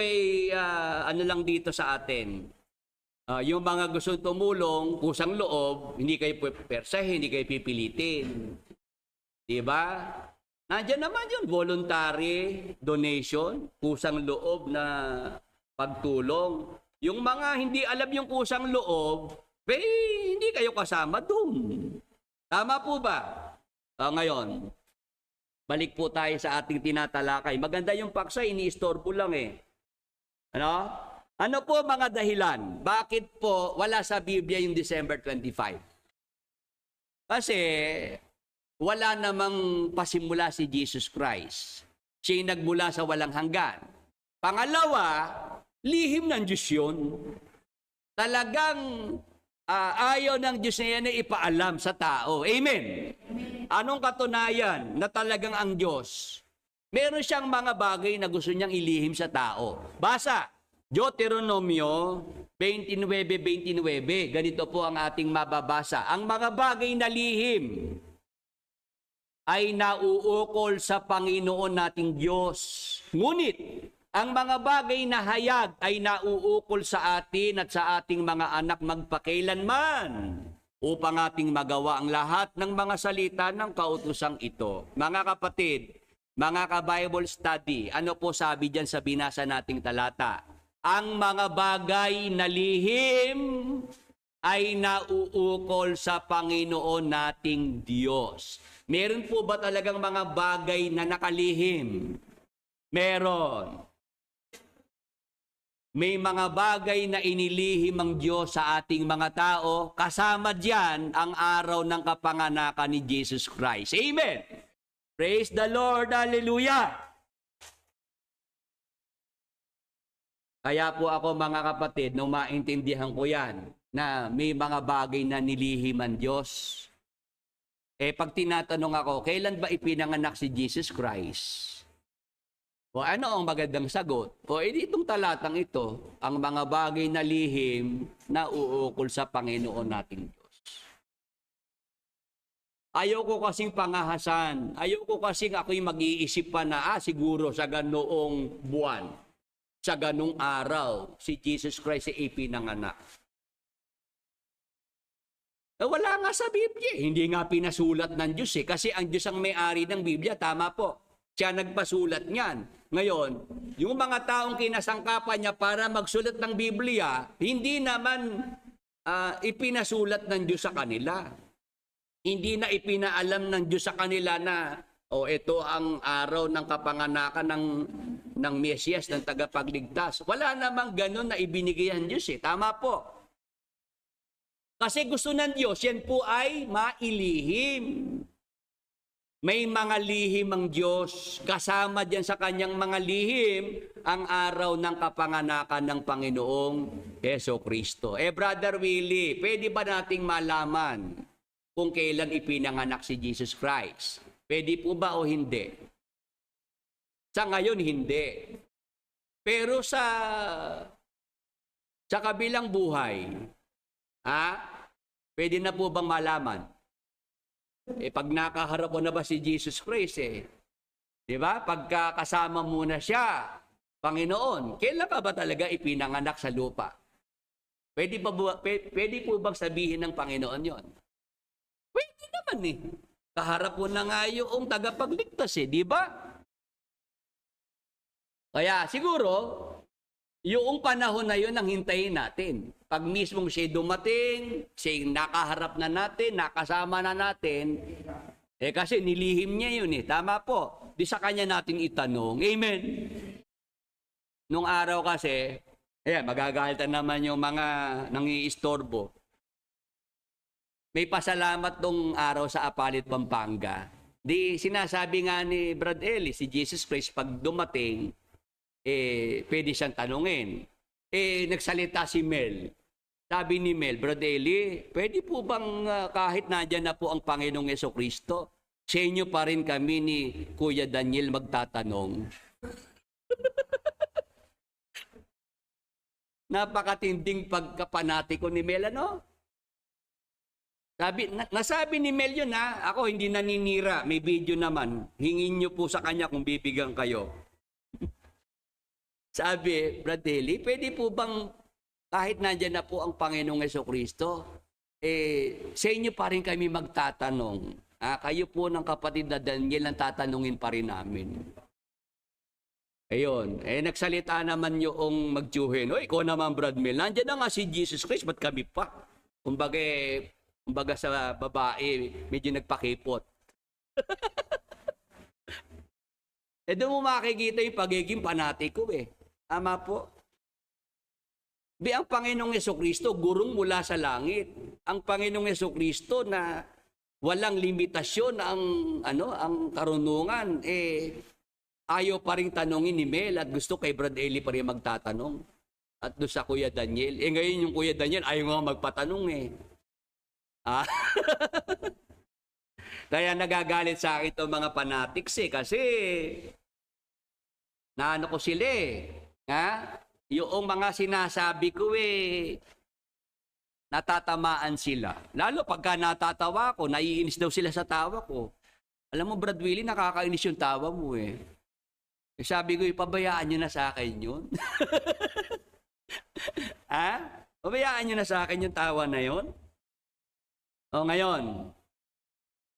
ano lang dito sa atin. Yung mga gusto tumulong, kusang loob, hindi kayo persahin, hindi kayo pipilitin. Diba? Nandiyan naman yun, voluntary donation, kusang loob na pagtulong. Yung mga hindi alam yung kusang loob, hindi kayo kasama doon. Tama po ba? Ngayon, balik po tayo sa ating tinatalakay. Maganda yung paksa, ini-istorbo lang eh. Ano? Ano po mga dahilan? Bakit po wala sa Biblia yung December 25? Kasi wala namang pasimula si Jesus Christ. Siya'y nagmula sa walang hanggan. Pangalawa, lihim ng Diyos yun. Talagang ayaw ng Diyos na yan ay ipaalam sa tao. Amen? Anong katunayan na talagang ang Diyos? Meron siyang mga bagay na gusto niyang ilihim sa tao. Basa, Deuteronomio 29:29. Ganito po ang ating mababasa. Ang mga bagay na lihim ay nauukol sa Panginoon nating Diyos. Ngunit, ang mga bagay na hayag ay nauukol sa atin at sa ating mga anak magpakailanman upang ating magawa ang lahat ng mga salita ng kautusang ito. Mga kapatid, mga ka-Bible study, ano po sabi dyan sa binasa nating talata? Ang mga bagay na lihim ay nauukol sa Panginoon nating Diyos. Meron po ba talagang mga bagay na nakalihim? Meron. May mga bagay na inilihim ang Diyos sa ating mga tao, kasama diyan ang araw ng kapanganakan ni Jesus Christ. Amen! Praise the Lord! Hallelujah! Kaya po ako mga kapatid, nung maintindihan ko yan, na may mga bagay na nilihim ang Diyos, pag tinatanong ako, kailan ba ipinanganak si Jesus Christ? O ano ang magandang sagot? O itong talatang ito, ang mga bagay na lihim na uukol sa Panginoon nating Diyos. Ayoko kasing pangahasan. Ayoko kasing ako'y mag-iisip pa na, siguro sa ganoong buwan, sa ganong araw, si Jesus Christ ay ipinanganak. Wala nga sa Biblia. Hindi nga pinasulat ng Diyos kasi ang Diyos ang may-ari ng Biblia. Tama po. Siya nagpasulat niyan. Ngayon, yung mga taong kinasangkapan niya para magsulat ng Biblia, hindi naman ipinasulat ng Diyos sa kanila. Hindi na ipinaalam ng Diyos sa kanila na, ito ang araw ng kapanganakan ng Mesiyas, ng tagapagligtas. Wala namang ganun na ibinigay ang Diyos Tama po. Kasi gusto ng Diyos, yan po ay mailihim. May mga lihim ang Diyos. Kasama diyan sa kanyang mga lihim ang araw ng kapanganakan ng Panginoong Jesucristo. Brother Willie, pwede ba nating malaman kung kailan ipinanganak si Jesus Christ? Pwede po ba o hindi? Sa ngayon, hindi. Pero sa kabilang buhay, pwede na po bang malaman? Pag nakaharap mo na ba si Jesus Christ di ba? Pagkakasama muna siya, Panginoon, kailan ka ba talaga ipinanganak sa lupa? Pwede po bang sabihin ng Panginoon yon? Pwede naman Kaharap mo na nga yung tagapagligtas di ba? Kaya siguro, yung panahon na yun ang hintayin natin. Pag mismong siya dumating, siya nakaharap na natin, nakasama na natin, kasi nilihim niya yun Tama po. Di sa kanya natin itanong. Amen. Nung araw kasi, magagalitan naman yung mga nangiistorbo. may pasalamat tong araw sa Apalit, Pampanga. Di sinasabi nga ni Brad Eli, si Jesus Christ, pag dumating, pwede siyang tanungin. Nagsalita si Mel. Sabi ni Mel, Brad Eli, pwede po bang kahit nandyan na po ang Panginoong Jesucristo, sa inyo pa rin kami ni Kuya Daniel magtatanong? Napakatinding pagkapanatiko ni Mel, ano? Nasabi ni Mel yun, ha? Ako hindi naninira. May video naman. Hingin nyo po sa kanya kung bibigyan kayo. Sabi, Brad Eli, pwede po bang kahit nandyan na po ang Panginoong Jesucristo, sa inyo pa rin kami magtatanong. Kayo po ng kapatid na Daniel ang tatanungin pa rin namin. Ayun. Nagsalita naman yung magtsuhin. O, ikaw naman, Brad Mel. Nandyan na nga si Jesus Christ, ba't kami pa? Kumbaga sa babae, medyo nagpakipot. Doon mo makikita yung pagiging panatiko eh. Tama po. Ang Panginoong Jesucristo, gurong mula sa langit. Ang Panginoong Jesucristo na walang limitasyon ang karunungan, ayaw pa rin tanongin ni Mel at gusto kay Brad Eli pa rin magtatanong. At doon sa Kuya Daniel. Ngayon yung Kuya Daniel, ayaw nga magpatanong eh. Kaya nagagalit sa akin itong mga fanatics kasi naano ko sila yung mga sinasabi ko natatamaan sila. Lalo pagka natatawa ko, naiinis daw sila sa tawa ko. Alam mo, Brad Willie, nakakainis yung tawa mo sabi ko, pabayaan nyo na sa akin yun. Pabayaan nyo na sa akin yung tawa na yun. Ngayon,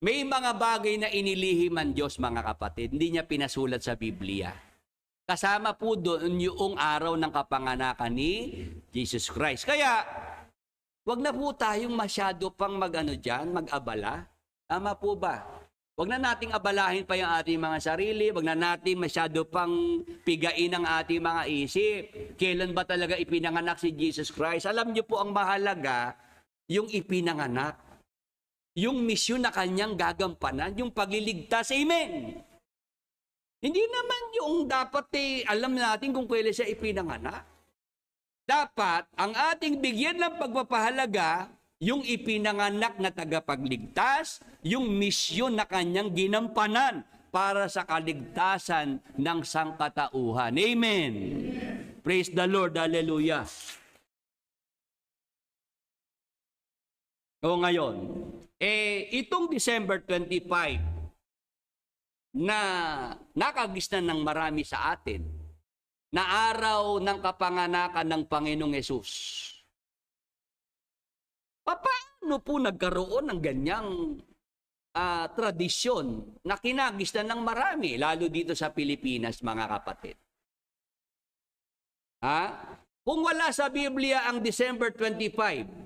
may mga bagay na inilihim ang Diyos, mga kapatid. Hindi niya pinasulat sa Biblia. Kasama po doon yung araw ng kapanganakan ni Jesus Christ. Kaya, wag na po tayong masyado pang mag-abala. Tama po ba? Wag na nating abalahin pa yung ating mga sarili. Wag na nating masyado pang pigain ang ating mga isip. Kailan ba talaga ipinanganak si Jesus Christ? Alam niyo po ang mahalaga, yung ipinanganak. Yung misyon na kanyang gagampanan, yung pagliligtas. Amen! Hindi naman yung dapat alam natin kung kailan siya ipinanganak. Dapat, ang ating bigyan ng pagpapahalaga, yung ipinanganak na tagapagligtas, yung misyon na kanyang ginampanan para sa kaligtasan ng sangkatauhan. Amen! Praise the Lord! Hallelujah! Ngayon, itong December 25 na nakagisnan ng marami sa atin, na araw ng kapanganakan ng Panginoong Hesus. Paano po nagkaroon ng ganyang tradisyon na kinagisnan ng marami, lalo dito sa Pilipinas, mga kapatid? Kung wala sa Biblia ang December 25,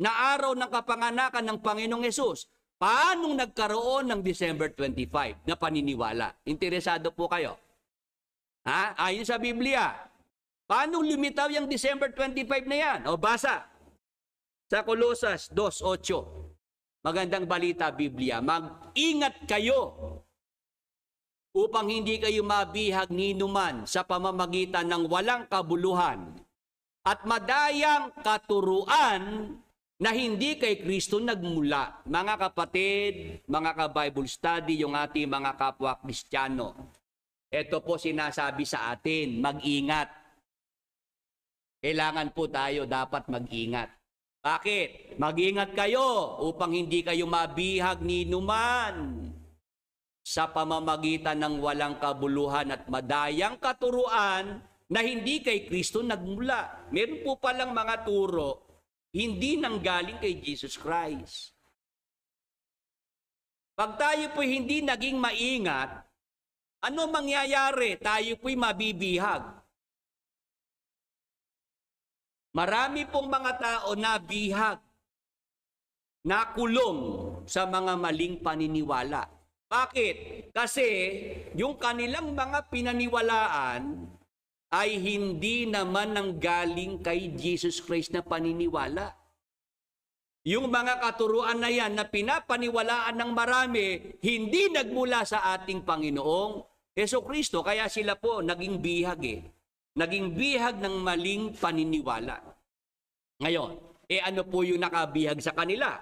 na araw ng kapanganakan ng Panginoong Hesus, paano nagkaroon ng December 25 na paniniwala? Interesado po kayo? Ayon sa Biblia, paano lumitaw yung December 25 na yan? O basa sa Colosas 2:8. Magandang balita, Biblia. Mag-ingat kayo upang hindi kayo mabihag ninuman sa pamamagitan ng walang kabuluhan at madayang katuruan na hindi kay Kristo nagmula. Mga kapatid, mga ka-Bible study, yung ating mga kapwa Kristiyano, ito po sinasabi sa atin, mag-ingat. Kailangan po tayo dapat mag-ingat. Bakit? Mag-ingat kayo upang hindi kayo mabihag ni numan sa pamamagitan ng walang kabuluhan at madayang katuruan na hindi kay Kristo nagmula. Meron po palang mga turo hindi nanggaling kay Jesus Christ. Pag tayo po hindi naging maingat, ano mangyayari? Tayo po'y mabibihag. Marami pong mga tao na bihag, nakulong sa mga maling paniniwala. Bakit? Kasi yung kanilang mga pinaniwalaan ay hindi naman nanggaling kay Jesus Christ na paniniwala. Yung mga katuruan na yan na pinapaniwalaan ng marami, hindi nagmula sa ating Panginoong Hesukristo. Kaya sila po naging bihag Naging bihag ng maling paniniwala. Ngayon, ano po yung nakabihag sa kanila?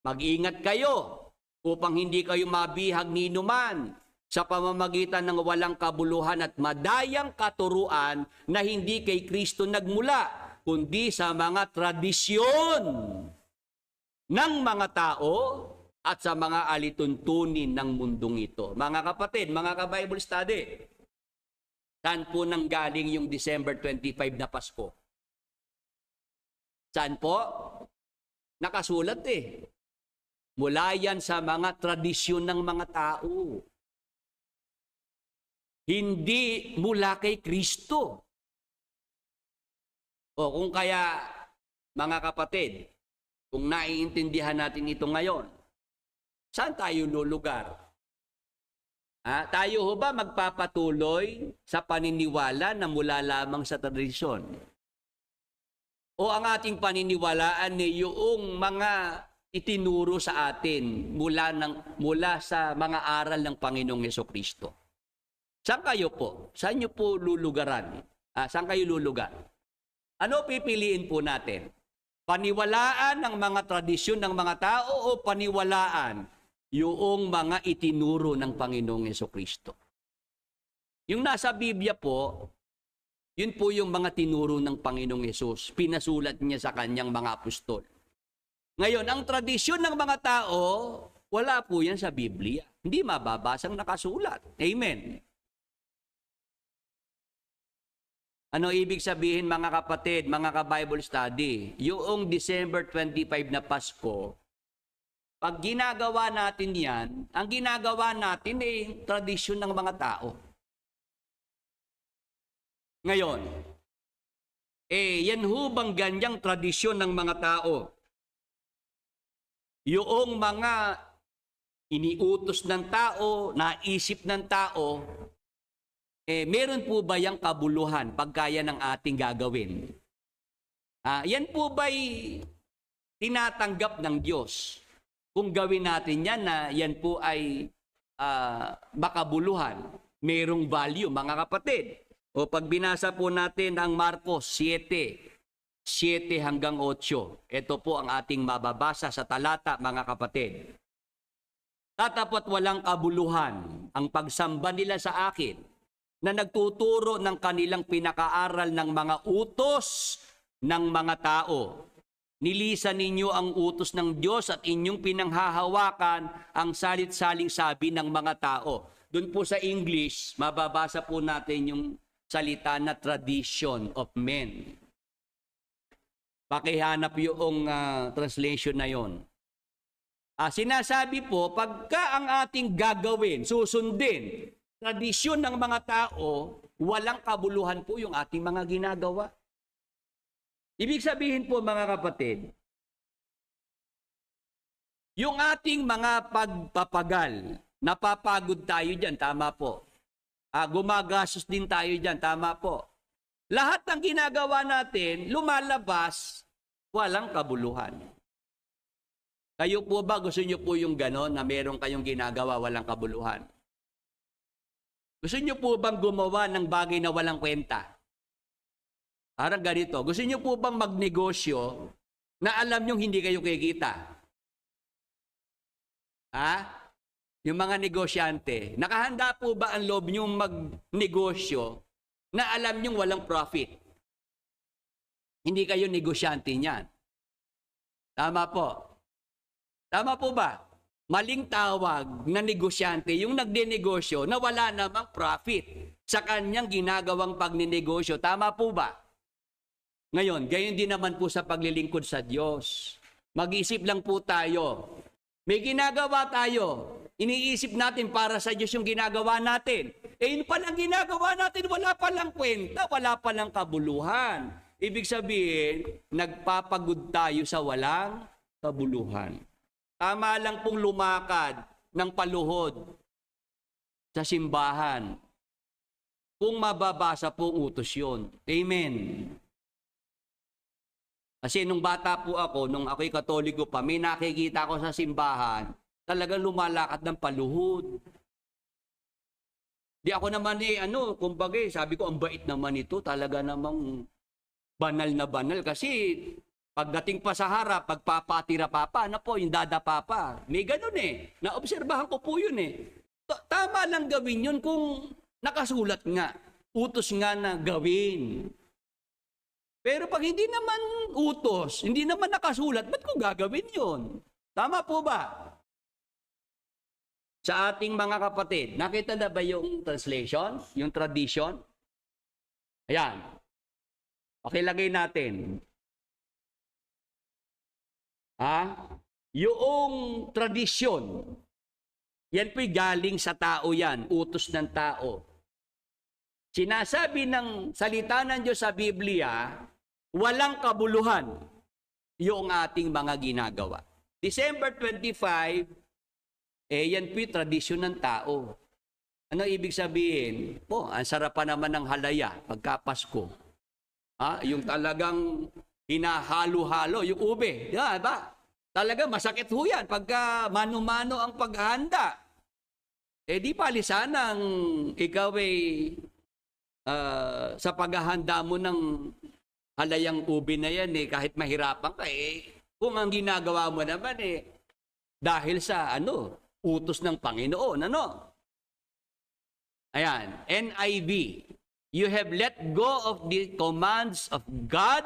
Mag-ingat kayo upang hindi kayo mabihag ni inuman sa pamamagitan ng walang kabuluhan at madayang katuruan na hindi kay Kristo nagmula, kundi sa mga tradisyon ng mga tao at sa mga alituntunin ng mundong ito. Mga kapatid, mga ka-Bible study, saan po nanggaling yung December 25 na Pasko? Saan po? Nakasulat Mula yan sa mga tradisyon ng mga tao. Hindi mula kay Kristo. O kung kaya, mga kapatid, kung naiintindihan natin ito ngayon, saan tayo lulugar? Tayo ho ba magpapatuloy sa paniniwala na mula lamang sa tradisyon? O ang ating paniniwalaan ay yung mga itinuro sa atin mula sa mga aral ng Panginoong Hesukristo? Saan kayo po? Saan nyo po lulugaran? Saan kayo lulugar? Ano pipiliin po natin? Paniwalaan ng mga tradisyon ng mga tao o paniwalaan yung mga itinuro ng Panginoong Hesukristo? Yung nasa Biblia po, yun po yung mga tinuro ng Panginoong Hesus. Pinasulat niya sa kanyang mga apostol. Ngayon, ang tradisyon ng mga tao, wala po yan sa Biblia. Hindi mababasang nakasulat. Amen. Ano ibig sabihin, mga kapatid, mga ka-Bible study? Yung December 25 na Pasko, pag ginagawa natin yan, ang ginagawa natin ay tradisyon ng mga tao. Ngayon, yan ho bang ganyang tradisyon ng mga tao? Yung mga iniutos ng tao, naisip ng tao, meron po ba yung kabuluhan pagkaya ng ating gagawin? Yan po ba'y tinatanggap ng Diyos? Kung gawin natin yan na yan po ay makabuluhan, merong value, mga kapatid. O pag binasa po natin ang Marcos 7 hanggang 8, ito po ang ating mababasa sa talata, mga kapatid. Tatapot walang kabuluhan ang pagsamba nila sa akin, na nagtuturo ng kanilang pinakaaral ng mga utos ng mga tao. Nilisan ninyo ang utos ng Diyos at inyong pinanghahawakan ang salit-saling sabi ng mga tao. Doon po sa English, mababasa po natin yung salita na tradition of men. Pakihanap yung translation na yon. Sinasabi po, pagka ang ating gagawin, susundin, tradisyon ng mga tao, walang kabuluhan po yung ating mga ginagawa. Ibig sabihin po, mga kapatid, yung ating mga pagpapagal, napapagod tayo dyan, tama po. Gumagastos din tayo dyan, tama po. Lahat ng ginagawa natin, lumalabas, walang kabuluhan. Kayo po ba, gusto nyo po yung gano'n na meron kayong ginagawa, walang kabuluhan? Gusto nyo po bang gumawa ng bagay na walang kwenta? Parang ganito. Gusto nyo po bang magnegosyo na alam nyo hindi kayo kikita? Yung mga negosyante, nakahanda po ba ang loob nyo magnegosyo na alam nyo walang profit? Hindi kayo negosyante niyan. Tama po. Tama po ba? Maling tawag na negosyante yung nagdenegosyo na wala namang profit sa kanyang ginagawang pagninegosyo. Tama po ba? Ngayon, gayon din naman po sa paglilingkod sa Diyos. Mag-isip lang po tayo. May ginagawa tayo. Iniisip natin para sa Diyos yung ginagawa natin. Yun palang ginagawa natin, wala palang kwenta, wala palang kabuluhan. Ibig sabihin, nagpapagod tayo sa walang kabuluhan. Tama lang pong lumakad ng paluhod sa simbahan kung mababasa pong utos yun. Amen. Kasi nung bata po ako, nung ako'y Katoliko pa, may nakikita ko sa simbahan, talagang lumalakad ng paluhod. Di ako naman kumbaga, sabi ko, ang bait naman ito, talaga namang banal na banal. Kasi pagdating pa sa harap, pagpapatira papa, yung dada papa, may ganun Naobserbahan ko po yun Tama lang gawin yun kung nakasulat nga. Utos nga na gawin. Pero pag hindi naman utos, hindi naman nakasulat, ba't ko gagawin yun? Tama po ba? Sa ating mga kapatid, nakita na ba yung translation? Yung tradition? Ayan. Pakilagay natin. Yung tradisyon, yan po'y galing sa tao yan, utos ng tao. Sinasabi ng salita ng Diyos sa Biblia, walang kabuluhan yung ating mga ginagawa. December 25, yan po'y tradisyon ng tao. Ano ibig sabihin? Ang sarap pa naman ng halaya pagka Pasko. Yung talagang hinahalo-halo, yung ube. Diba? Talaga masakit ho yan pagka mano-mano ang paghahanda. Di palisanang ikaw sa paghahanda mo ng halayang ube na yan kahit mahirapan ka kung ang ginagawa mo naman dahil sa utos ng Panginoon, Ayan, NIV. You have let go of the commands of God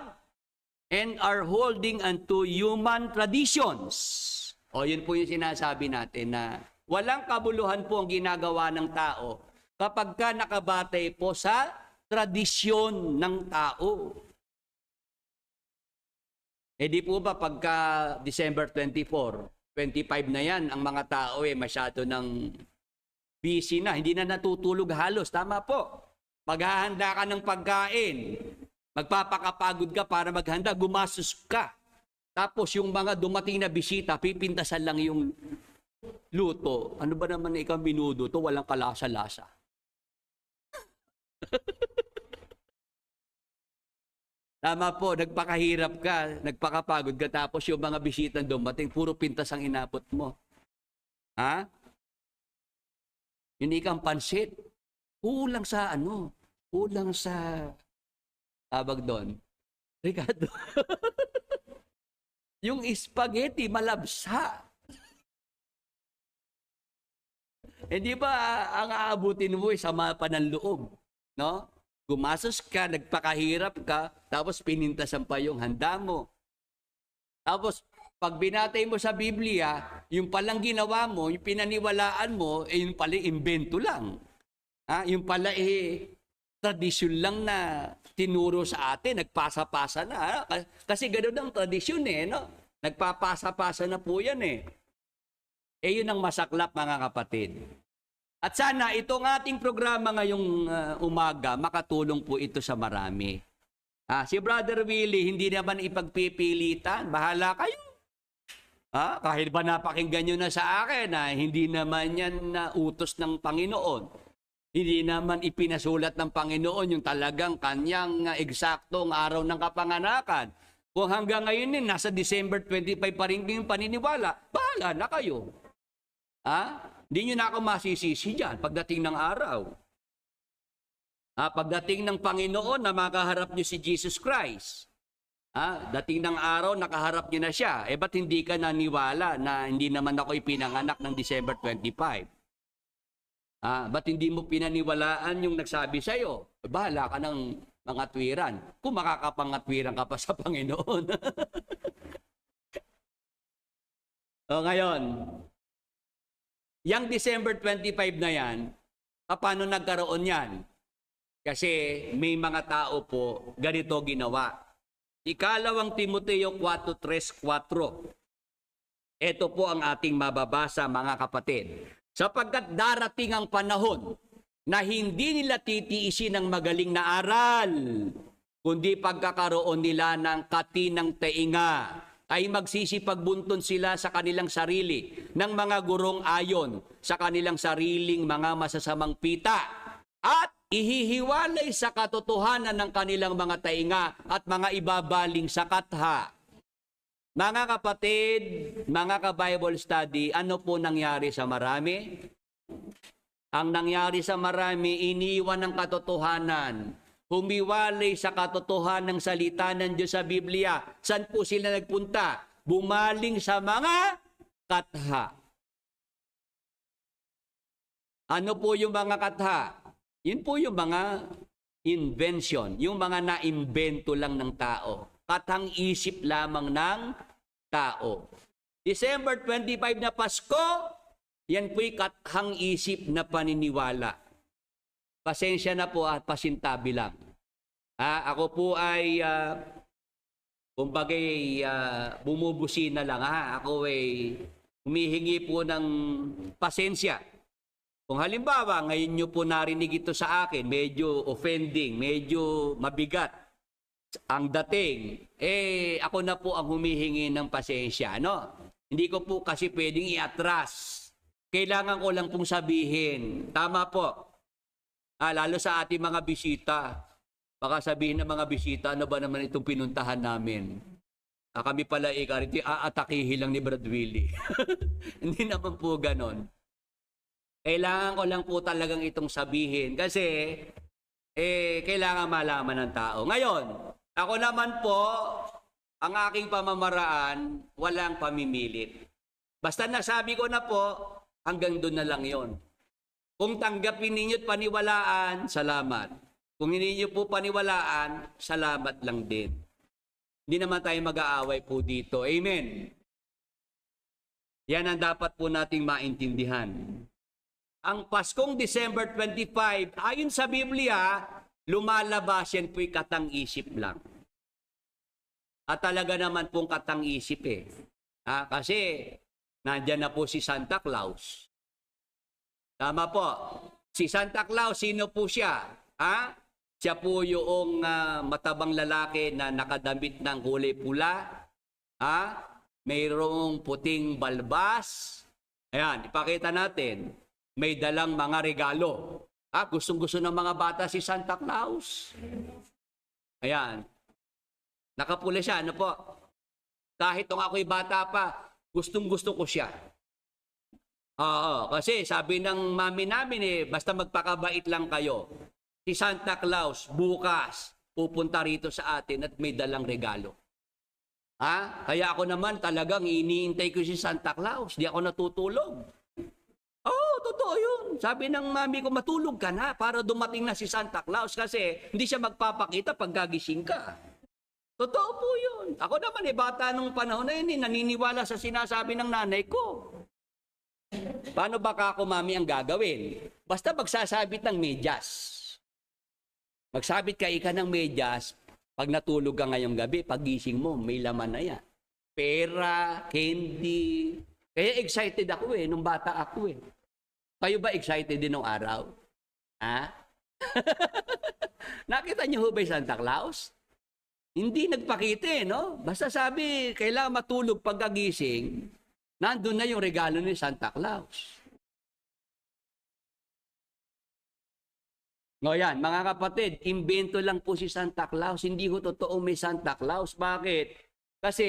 and are holding unto human traditions. Yun po yung sinasabi natin na walang kabuluhan po ang ginagawa ng tao kapag ka nakabatay po sa tradisyon ng tao. Di po ba pagka December 24, 25 na yan, ang mga tao masyado ng busy na, hindi na natutulog halos. Tama po. Maghahanda ka ng pagkain, magpapakapagod ka para maghanda, gumastos ka. Tapos yung mga dumating na bisita, pipintasan lang yung luto. Ano ba naman ikaw minudo to? Walang kalasa-lasa. Tama po, nagpakahirap ka, nagpakapagod ka, tapos yung mga bisitang dumating, puro pintas ang inabot mo. Yun ikang pansit. Kulang sa kulang sa, tawag doon, Ricardo. Yung spaghetti, malabsa. Di ba ang aabutin mo sama pa ng loob, no? Gumasos ka, nagpakahirap ka, tapos pinintasan pa yung handa mo. Tapos, pag binatay mo sa Biblia, yung palang ginawa mo, yung pinaniwalaan mo, yung pala imbento lang. Yung pala tradisyon lang na tinuro sa atin, nagpasa-pasa na. Kasi ganoon ang tradisyon no? Nagpapasa-pasa na po yan yun ang masaklap mga kapatid. At sana itong ating programa ngayong umaga, makatulong po ito sa marami. Si Brother Willie, hindi naman ipagpipilitan. Bahala kayo. Kahit ba napakinggan nyo na sa akin, hindi naman yan na utos ng Panginoon. Hindi naman ipinasulat ng Panginoon yung talagang kanyang eksaktong araw ng kapanganakan. Kung hanggang ngayon nasa December 25 pa rin yung paniniwala, bahala na kayo. Hindi nyo na ako masisisi dyan pagdating ng araw. Pagdating ng Panginoon na makaharap nyo si Jesus Christ. Dating ng araw, nakaharap nyo na siya. Ba't hindi ka naniwala na hindi naman ako ipinanganak ng December 25? Ba't hindi mo pinaniwalaan yung nagsabi sa'yo? Bahala ka ng mga tuwiran. Kung makakapangatwiran ka pa sa Panginoon. Ngayon, yung December 25 na yan, paano nagkaroon yan? Kasi may mga tao po, ganito ginawa. Ikalawang Timoteo 4:3-4. Ito po ang ating mababasa mga kapatid. Sapagkat darating ang panahon na hindi nila titiisin ng magaling na aral, kundi pagkakaroon nila ng katinang tainga, ay magsisipagbunton sila sa kanilang sarili ng mga gurong ayon sa kanilang sariling mga masasamang pita at ihihiwalay sa katotohanan ng kanilang mga tainga at mga ibabaling sa katha. Mga kapatid, mga ka-Bible study, ano po nangyari sa marami? Ang nangyari sa marami, iniwan ng katotohanan. Humiwalay sa katotohanan ng salita ng Diyos sa Biblia. Saan po sila nagpunta? Bumaling sa mga katha. Ano po yung mga katha? Yun po yung mga invention, yung mga naimbento lang ng tao. Kathang isip lamang ng tao. December 25 na Pasko, yan po'y kathang isip na paniniwala. Pasensya na po at pasintabi lang. Ako po ay, kumbagay, bumubusi na lang. Ako ay humihingi po ng pasensya. Kung halimbawa, ngayon nyo po narinig ito sa akin, medyo offending, medyo mabigat ang dating, ako na po ang humihingi ng pasensya, no? Hindi ko po kasi pwedeng iatras. Kailangan ko lang pong sabihin. Tama po. Lalo sa ating mga bisita. Baka sabihin ng mga bisita, ano ba naman itong pinuntahan namin? Kami pala karito, aatakihin lang ni Brad Willie. Hindi naman po ganon. Kailangan ko lang po talagang itong sabihin kasi kailangan malaman ng tao. Ngayon, ako naman po, ang aking pamamaraan, walang pamimilit. Basta nasabi ko na po, hanggang doon na lang yon. Kung tanggapin ninyo at paniwalaan, salamat. Kung hindi niyo po paniwalaan, salamat lang din. Hindi naman tayo mag-aaway po dito. Amen. Yan ang dapat po nating maintindihan. Ang Paskong December 25, ayon sa Biblia, lumalabas yan po'y katang-isip lang. At talaga naman pong katang-isip kasi nandyan na po si Santa Claus. Tama po. Si Santa Claus, sino po siya? Siya po yung matabang lalaki na nakadamit ng kulay pula. Mayroong puting balbas. Ayan, ipakita natin. May dalang mga regalo. Gustong-gusto ng mga bata si Santa Claus. Ayan. Nakapula siya, ano po? Kahit nung ako'y bata pa, gustong-gusto ko siya. Kasi sabi ng mami namin basta magpakabait lang kayo. Si Santa Claus, bukas, pupunta rito sa atin at may dalang regalo. Kaya ako naman talagang iniintay ko si Santa Claus. Di ako natutulog. Totoo yun. Sabi ng mami ko, matulog ka na para dumating na si Santa Claus kasi hindi siya magpapakita pag gagising ka. Totoo po yun. Ako naman bata nung panahon na yun, naniniwala sa sinasabi ng nanay ko. Paano baka ako, mami, ang gagawin? Basta magsasabit ng medyas. Magsabit ka ng medyas, pag natulog ka ngayong gabi, pag gising mo, may laman na yan. Pera, candy. Kaya excited ako nung bata ako Kayo ba excited din nung araw? Nakita niyo ho ba yung Santa Claus? Hindi nagpakita no? Basta sabi, kailangan matulog pagkagising, nandun na yung regalo ni Santa Claus. Ngayon, mga kapatid, imbento lang po si Santa Claus. Hindi ko totoo may Santa Claus. Bakit? Kasi,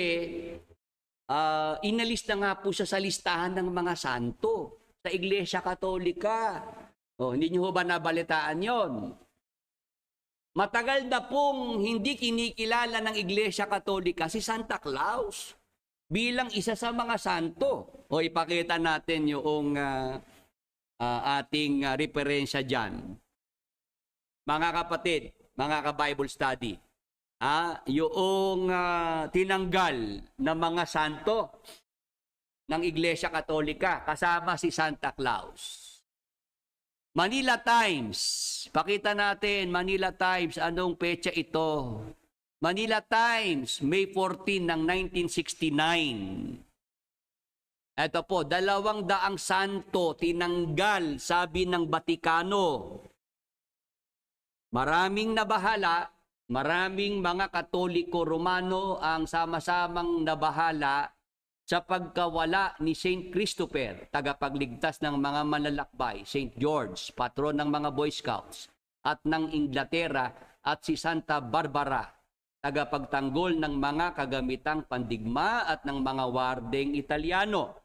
inalis na nga po siya sa listahan ng mga santo sa Iglesia Katolika. Hindi niyo ba nabalitaan yon? Matagal na pong hindi kinikilala ng Iglesia Katolika si Santa Claus bilang isa sa mga santo. Ipakita natin yung ating referensya dyan. Mga kapatid, mga ka-Bible study, yung tinanggal na mga santo ng Iglesia Katolika kasama si Santa Claus. Manila Times. Pakita natin, Manila Times, anong petsa ito? Manila Times, May 14 ng 1969. Ito po, 200 santo tinanggal, sabi ng Batikano. Maraming nabahala, maraming mga Katoliko Romano ang sama-samang nabahala sa pagkawala ni Saint Christopher, tagapagligtas ng mga manlalakbay, Saint George, patron ng mga Boy Scouts, at ng Inglaterra at si Santa Barbara, tagapagtanggol ng mga kagamitang pandigma at ng mga wardeng Italiano.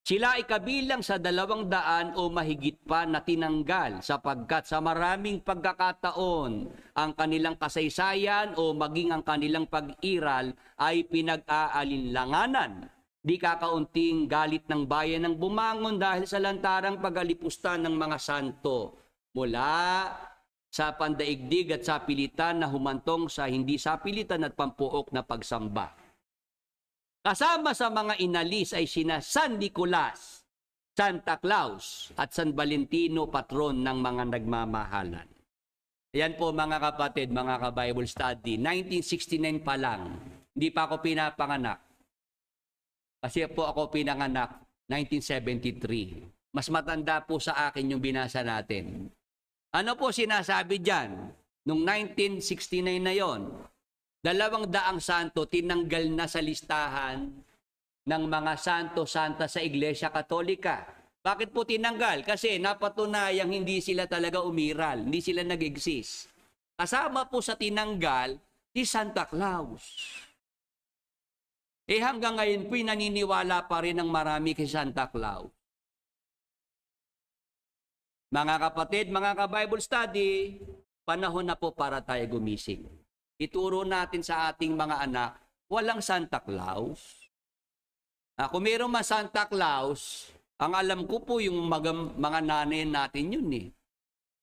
Sila ay kabilang sa 200 o mahigit pa na tinanggal sapagkat sa maraming pagkakataon ang kanilang kasaysayan o maging ang kanilang pag-iral ay pinag-aalinlanganan. Di kakaunting galit ng bayan ng bumangon dahil sa lantarang pag-alipusta ng mga santo mula sa pandaigdig at sapilitan na humantong sa hindi sapilitan at pampuok na pagsamba. Kasama sa mga inalis ay sina San Nicolas, Santa Claus at San Valentino, patron ng mga nagmamahalan. Ayan po mga kapatid, mga ka-Bible study, 1969 pa lang, hindi pa ako pinapanganak. Kasi po ako pinanganak 1973. Mas matanda po sa akin yung binasa natin. Ano po sinasabi dyan? Noong 1969 na yon, 200 santo tinanggal na sa listahan ng mga santo-santa sa Iglesia Katolika. Bakit po tinanggal? Kasi napatunayang hindi sila talaga umiral, hindi sila nag-exist. Kasama po sa tinanggal si Santa Claus. Hanggang ngayon po'y naniniwala pa rin ng marami kay Santa Claus. Mga kapatid, mga ka-Bible study, panahon na po para tayo gumising. Ituro natin sa ating mga anak, walang Santa Claus. Kung mayroon man Santa Claus, ang alam ko po yung mga nanay natin yun eh.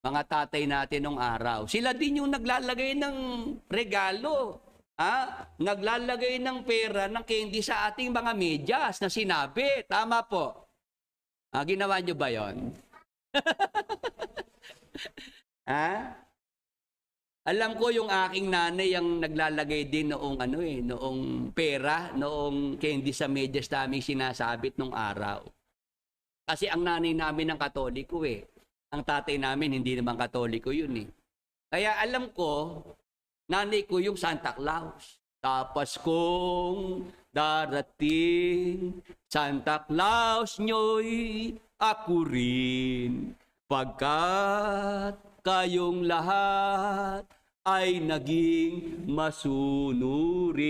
Mga tatay natin nung araw. Sila din yung naglalagay ng regalo. Naglalagay ng pera, ng candy sa ating mga medyas na sinabi. Tama po. Ginawa nyo ba yon? Alam ko yung aking nanay ang naglalagay din noong pera, noong candy sa medyas namin sinasabit nung araw. Kasi ang nanay namin ng Katoliko eh. Ang tatay namin hindi naman Katoliko yun eh. Kaya alam ko, nanay ko yung Santa Claus. Tapos kung darating, Santa Claus nyo'y ako rin. Pagkat kayong lahat ay naging masunurin.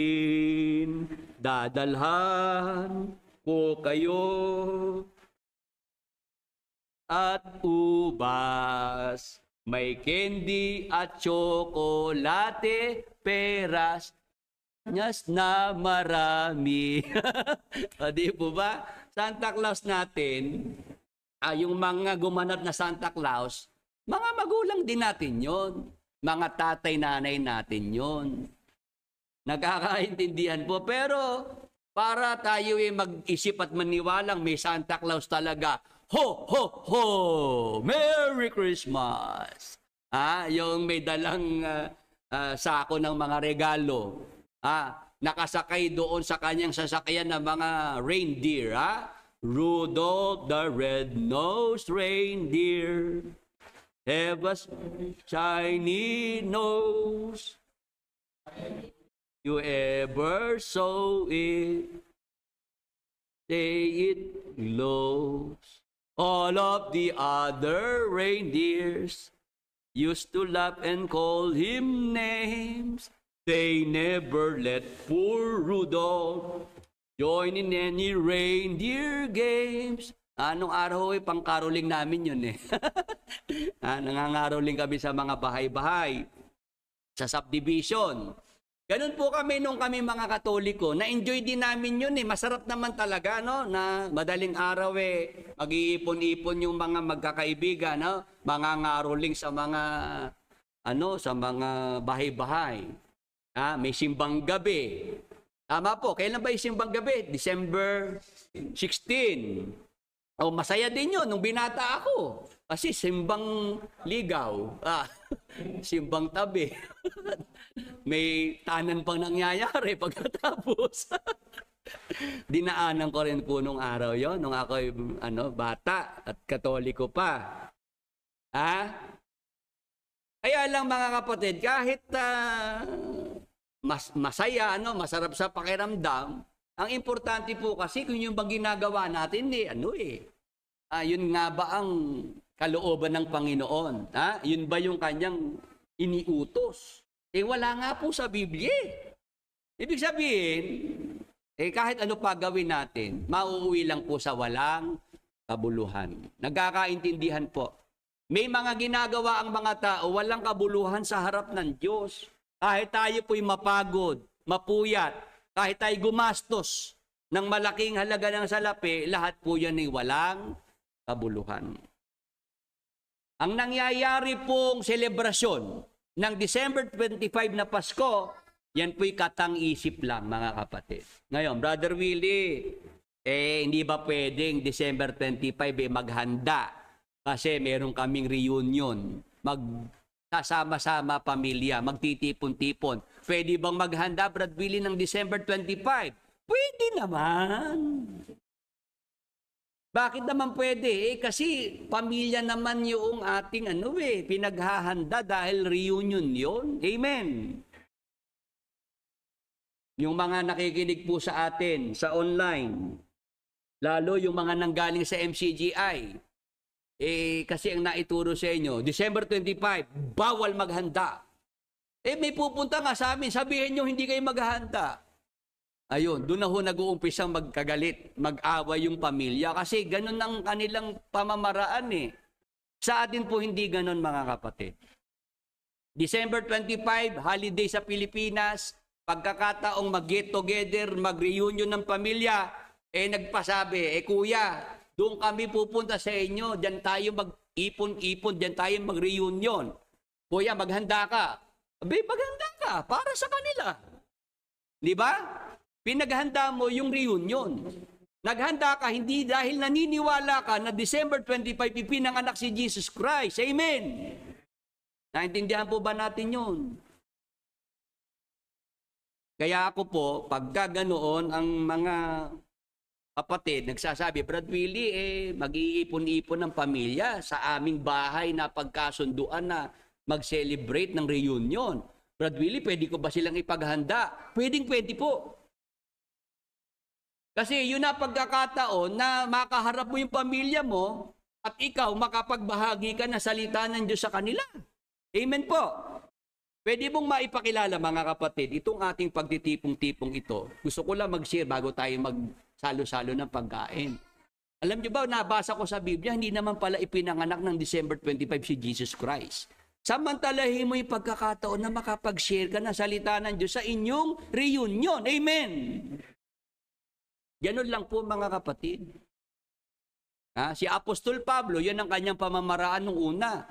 Dadalhan ko kayo at ubas. May candy at tsokolate, peras, nyas na marami. Di po ba? Santa Claus natin, yung mga gumanap na Santa Claus, mga magulang din natin yon, mga tatay, nanay natin yon. Nagkakaintindihan po, pero para tayo mag-isip at maniwalang may Santa Claus talaga, ho, ho, ho! Merry Christmas! Yung may dalang sako ng mga regalo. Nakasakay doon sa kanyang sasakyan ng mga reindeer. Rudolph the Red-Nosed Reindeer have a shiny nose. You ever saw it? Say it glows. All of the other reindeers used to laugh and call him names. They never let poor Rudolph join in any reindeer games. Anong araw pang-caroling namin yun eh. Nangangaroling kami sa mga bahay-bahay, sa subdivision. Ganun po kami nung kami mga Katoliko. Na-enjoy din namin yun eh. Masarap naman talaga, no? Na madaling araw mag-iipon-ipon yung mga magkakaibigan, no? Mga ngaroling sa mga, sa mga bahay-bahay. May simbang gabi. Tama po. Kailan ba yung simbang gabi? December 16. Masaya din yun nung binata ako. Kasi simbang ligaw. Simbang tabi. May tanan pang nangyayari pagkatapos. Dinaanan ko rin po nung araw yon nung ako bata at Katoliko pa. Kaya lang mga kapatid, kahit masaya, masarap sa pakiramdam, ang importante po kasi kung yung bang ginagawa natin, yun nga ba ang kalooban ng Panginoon. Ha? Yun ba yung kanyang iniutos? Wala nga po sa Biblia. Ibig sabihin, kahit ano pa gawin natin, mauuwi lang po sa walang kabuluhan. Nagkakaintindihan po. May mga ginagawa ang mga tao, walang kabuluhan sa harap ng Diyos. Kahit tayo po'y mapagod, mapuyat, kahit tayo gumastos ng malaking halaga ng salapi, lahat po yan ay walang kabuluhan. Ang nangyayari pong selebrasyon ng December 25 na Pasko, yan po'y katang-isip lang, mga kapatid. Ngayon, Brother Willie, hindi ba pwedeng December 25 maghanda? Kasi meron kaming reunion, magsasama-sama pamilya, magtitipon-tipon. Pwede bang maghanda, Brad Willie, ng December 25? Pwede naman. Bakit naman pwede? Kasi pamilya naman yung ating pinaghahanda dahil reunion yon. Amen. Yung mga nakikinig po sa atin sa online, lalo yung mga nanggaling sa MCGI, kasi ang naituro sa inyo, December 25, bawal maghanda. May pupunta nga sa amin, sabihin nyo hindi kayo maghahanda. Ayun, doon na ho nag-uumpisang magkagalit, mag-away yung pamilya kasi ganun ang kanilang pamamaraan Sa atin po hindi ganun, mga kapatid. December 25, holiday sa Pilipinas, pagkakataong mag-get together, mag-reunion ng pamilya, nagpasabi, kuya, doon kami pupunta sa inyo, diyan tayo mag-ipon-ipon, diyan tayo mag-reunion. Kuya, maghanda ka. Maghanda ka, para sa kanila. Di ba? Pinaghanda mo yung reunion. Naghanda ka hindi dahil naniniwala ka na December 25 ipinanganak si Jesus Christ. Amen. Naintindihan po ba natin yun? Kaya ako po, pagka ganoon ang mga kapatid nagsasabi, Brad Willie, mag-iipon-ipon ng pamilya sa aming bahay na pagkasunduan na mag-celebrate ng reunion. Brad Willie, pwede ko ba silang ipaghanda? Pwede po. Kasi yun na pagkakataon na makaharap mo yung pamilya mo at ikaw makapagbahagi ka na salita ng Diyos sa kanila. Amen po. Pwede mong maipakilala, mga kapatid, itong ating pagtitipong-tipong ito. Gusto ko lang mag-share bago tayo magsalo-salo ng pagkain. Alam niyo ba, nabasa ko sa Biblia, hindi naman pala ipinanganak ng December 25 si Jesus Christ. Samantalahin mo yung pagkakataon na makapag-share ka ng salita ng Diyos sa inyong reunion. Amen. Ganun lang po, mga kapatid. Si Apostol Pablo, yan ang kanyang pamamaraan nung una.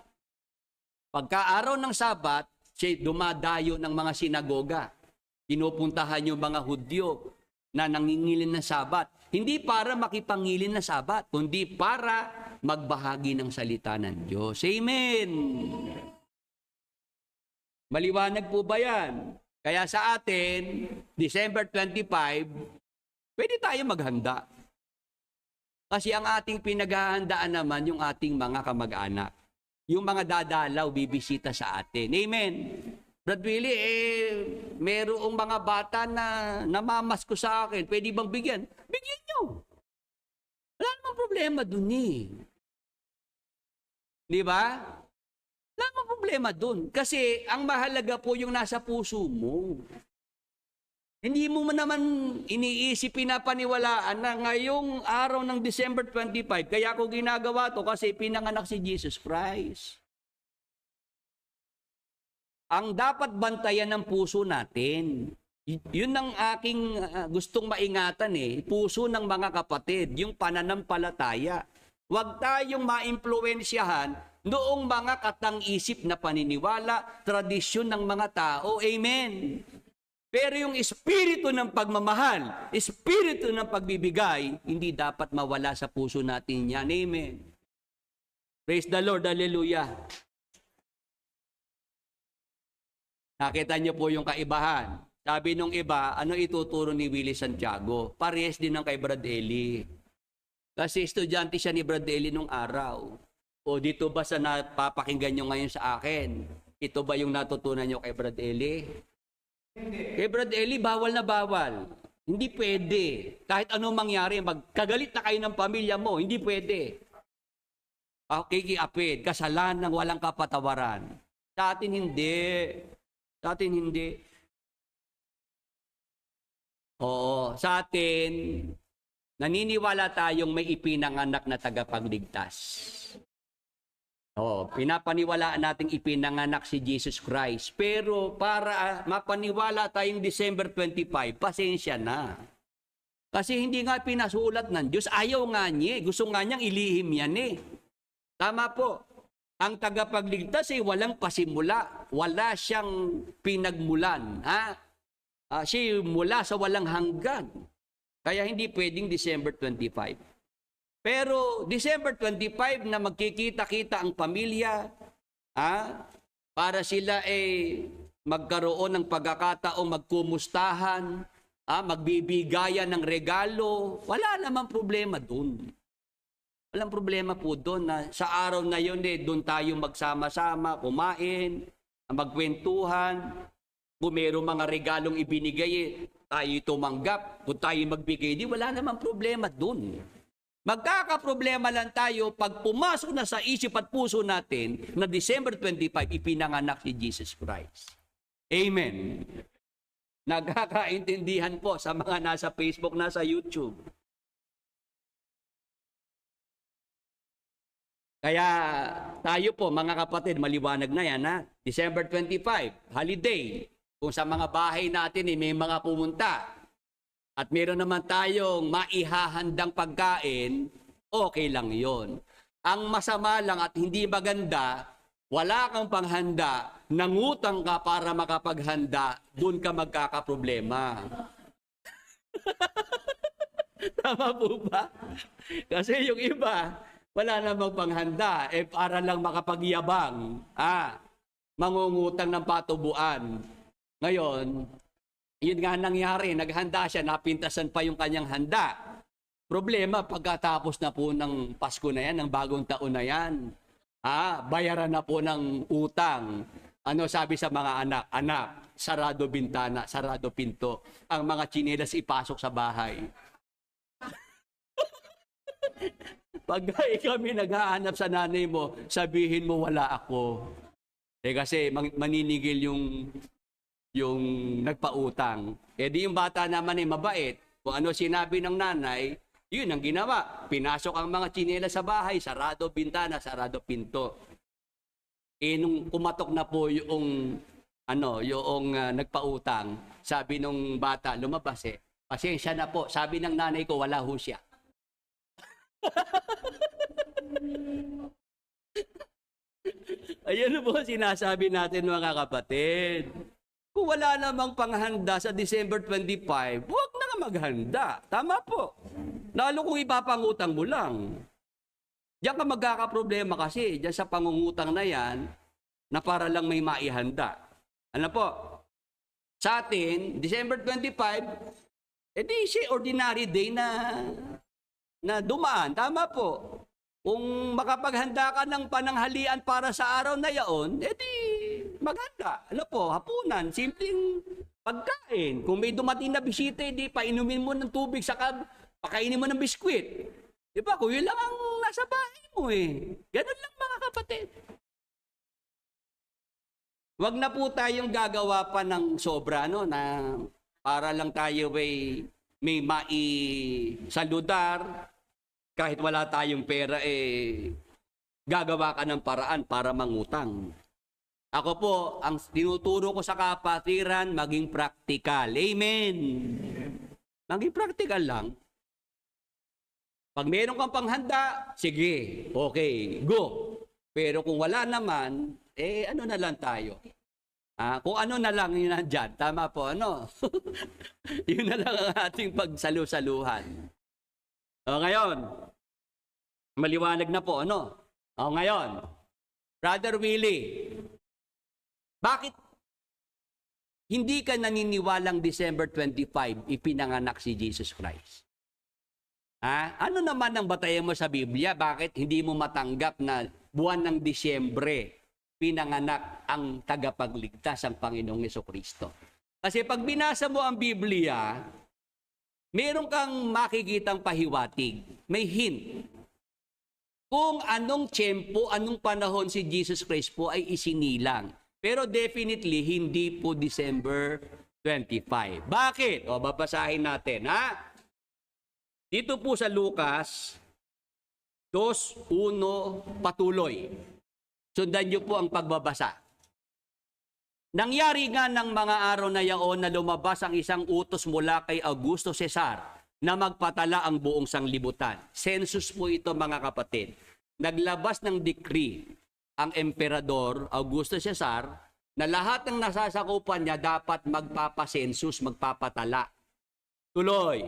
Pagka-araw ng Sabat, siya dumadayo ng mga sinagoga. Pinupuntahan yung mga Hudyo na nangingilin ng Sabat. Hindi para makipangilin ng Sabat, kundi para magbahagi ng salita ng Diyos. Amen! Maliwanag po ba yan? Kaya sa atin, December 25, pwede tayo maghanda. Kasi ang ating pinaghahandaan naman yung ating mga kamag-anak. Yung mga dadalaw, bibisita sa atin. Amen. Brad Willie, merong mga bata na namamasko sa akin. Pwede bang bigyan? Bigyan nyo. Wala namang problema dun Di ba? Wala namang problema dun. Kasi ang mahalaga po yung nasa puso mo. Hindi mo naman iniisip, pinapaniwalaan na ngayong araw ng December 25, kaya ako ginagawa to kasi pinanganak si Jesus Christ. Ang dapat bantayan ng puso natin, yun ang aking gustong maingatan puso ng mga kapatid, yung pananampalataya. Huwag tayong maimpluwensyahan noong mga katang-isip na paniniwala, tradisyon ng mga tao. Amen. Pero yung espiritu ng pagmamahal, espiritu ng pagbibigay, hindi dapat mawala sa puso natin yan. Amen. Praise the Lord. Hallelujah. Nakita niyo po yung kaibahan. Sabi nung iba, ano ituturo ni Willie Santiago? Parehas din ng kay Brad Eli. Kasi estudyante siya ni Brad Eli nung araw. O dito ba sa napapakinggan nyo ngayon sa akin? Ito ba yung natutunan nyo kay Brad Eli? Kay Brad Eli, bawal na bawal. Hindi pwede. Kahit anong mangyari, magkagalit na kayo ng pamilya mo, hindi pwede. kikiapid, kasalanan walang kapatawaran. Sa atin hindi. Sa atin hindi. Oo, sa atin, naniniwala tayong may ipinanganak na tagapagligtas. Oo, pinapaniwalaan nating ipinanganak si Jesus Christ. Pero para mapaniwala tayong December 25, pasensya na. Kasi hindi nga pinasulat ng Diyos. Ayaw nga niya. Gusto nga niyang ilihim yan eh. Tama po. Ang tagapagligtas ay walang pasimula. Wala siyang pinagmulan. Siya mula sa walang hanggan. Kaya hindi pwedeng December 25. Pero December 25 na magkikita-kita ang pamilya, para sila magkaroon ng pagkakataong magkumustahan, magbibigayan ng regalo, wala namang problema dun. Walang problema po doon na sa araw na yun doon tayo magsama-sama, kumain, magkwentuhan, kung mayroong mga regalong ibinigay, tayo tumanggap, kung tayo magbigay, wala namang problema doon. Magkakaproblema lang tayo pag pumasok na sa isip at puso natin na December 25, ipinanganak si Jesus Christ. Amen. Nagkakaintindihan po sa mga nasa Facebook, nasa YouTube. Kaya tayo po, mga kapatid, maliwanag na yan, December 25, holiday. Kung sa mga bahay natin may mga pumunta at meron naman tayong maihahandang pagkain, okay lang yon. Ang masama lang at hindi maganda, wala kang panghanda, nangutang ka para makapaghanda, doon ka magkakaproblema. Tama po ba? Kasi yung iba, wala namang panghanda, para lang makapagyabang, mangungutang ng patubuan. Ngayon, yun nga nangyari, naghanda siya, napintasan pa yung kanyang handa. Problema, pagkatapos na po ng Pasko na yan, ng bagong taon na yan, bayaran na po ng utang. Ano sabi sa mga anak? Anak, sarado bintana, sarado pinto. Ang mga tsinelas ipasok sa bahay. Pag kami naghahanap sa nanay mo, sabihin mo wala ako. Kasi maninigil yung nagpautang. Di yung bata naman mabait. Kung ano sinabi ng nanay, yun ang ginawa. Pinasok ang mga tsinelas sa bahay, sarado bintana, sarado pinto. Nung kumatok na po yung nagpautang, sabi nung bata, lumabas pasensya na po. Sabi ng nanay ko, wala ho siya. Ayan po sinasabi natin mga kapatid. Kung wala namang panghanda sa December 25, huwag na nga maghanda. Tama po. Lalo kung ipapangutang mo lang. Diyan ka magkakaproblema kasi, diyan sa pangungutang na yan, na para lang may maihanda. Ano po? Sa atin, December 25, siya ordinary day na dumaan. Tama po. Kung makapaghanda ka ng pananghalian para sa araw na yaon, maghanda. Ano po, hapunan, simpleng pagkain. Kung may dumating na bisita, painumin mo ng tubig, saka pakainin mo ng biskwit. Diba? Kung yun lang ang nasa bahay mo Ganun lang mga kapatid. Wag na po tayong gagawa pa ng sobra, na para lang tayo may saludar. Kahit wala tayong pera, gagawa ka ng paraan para mangutang. Ako po, ang tinuturo ko sa kapatiran, maging practical. Amen. Maging practical lang. Pag meron kang panghanda, sige, okay, go. Pero kung wala naman, ano na lang tayo. Kung ano na lang yun nandyan, tama po, yun na lang ang ating pagsalu-saluhan. Ngayon, maliwanag na po, ngayon, Brother Willie, bakit hindi ka naniniwalang December 25 ipinanganak si Jesus Christ? Ano naman ang batayan mo sa Biblia? Bakit hindi mo matanggap na buwan ng Disyembre pinanganak ang tagapagligtas, ang Panginoong Jesucristo? Kasi pag binasa mo ang Biblia, meron kang makikitang pahiwatig. May hint. kung anong tiyempo, anong panahon si Jesus Christ po ay isinilang. Pero definitely, hindi po December 25. Bakit? O, babasahin natin, ha? Dito po sa Lucas 2:1, patuloy. Sundan niyo po ang pagbabasa. Nangyari nga ng mga araw na yaon na lumabas ang isang utos mula kay Augusto Cesar na magpatala ang buong sanglibutan. Census po ito, mga kapatid. Naglabas ng decree ang emperador Augusto Cesar na lahat ng nasasakupan niya dapat magpapasensus, magpapatala. Tuloy.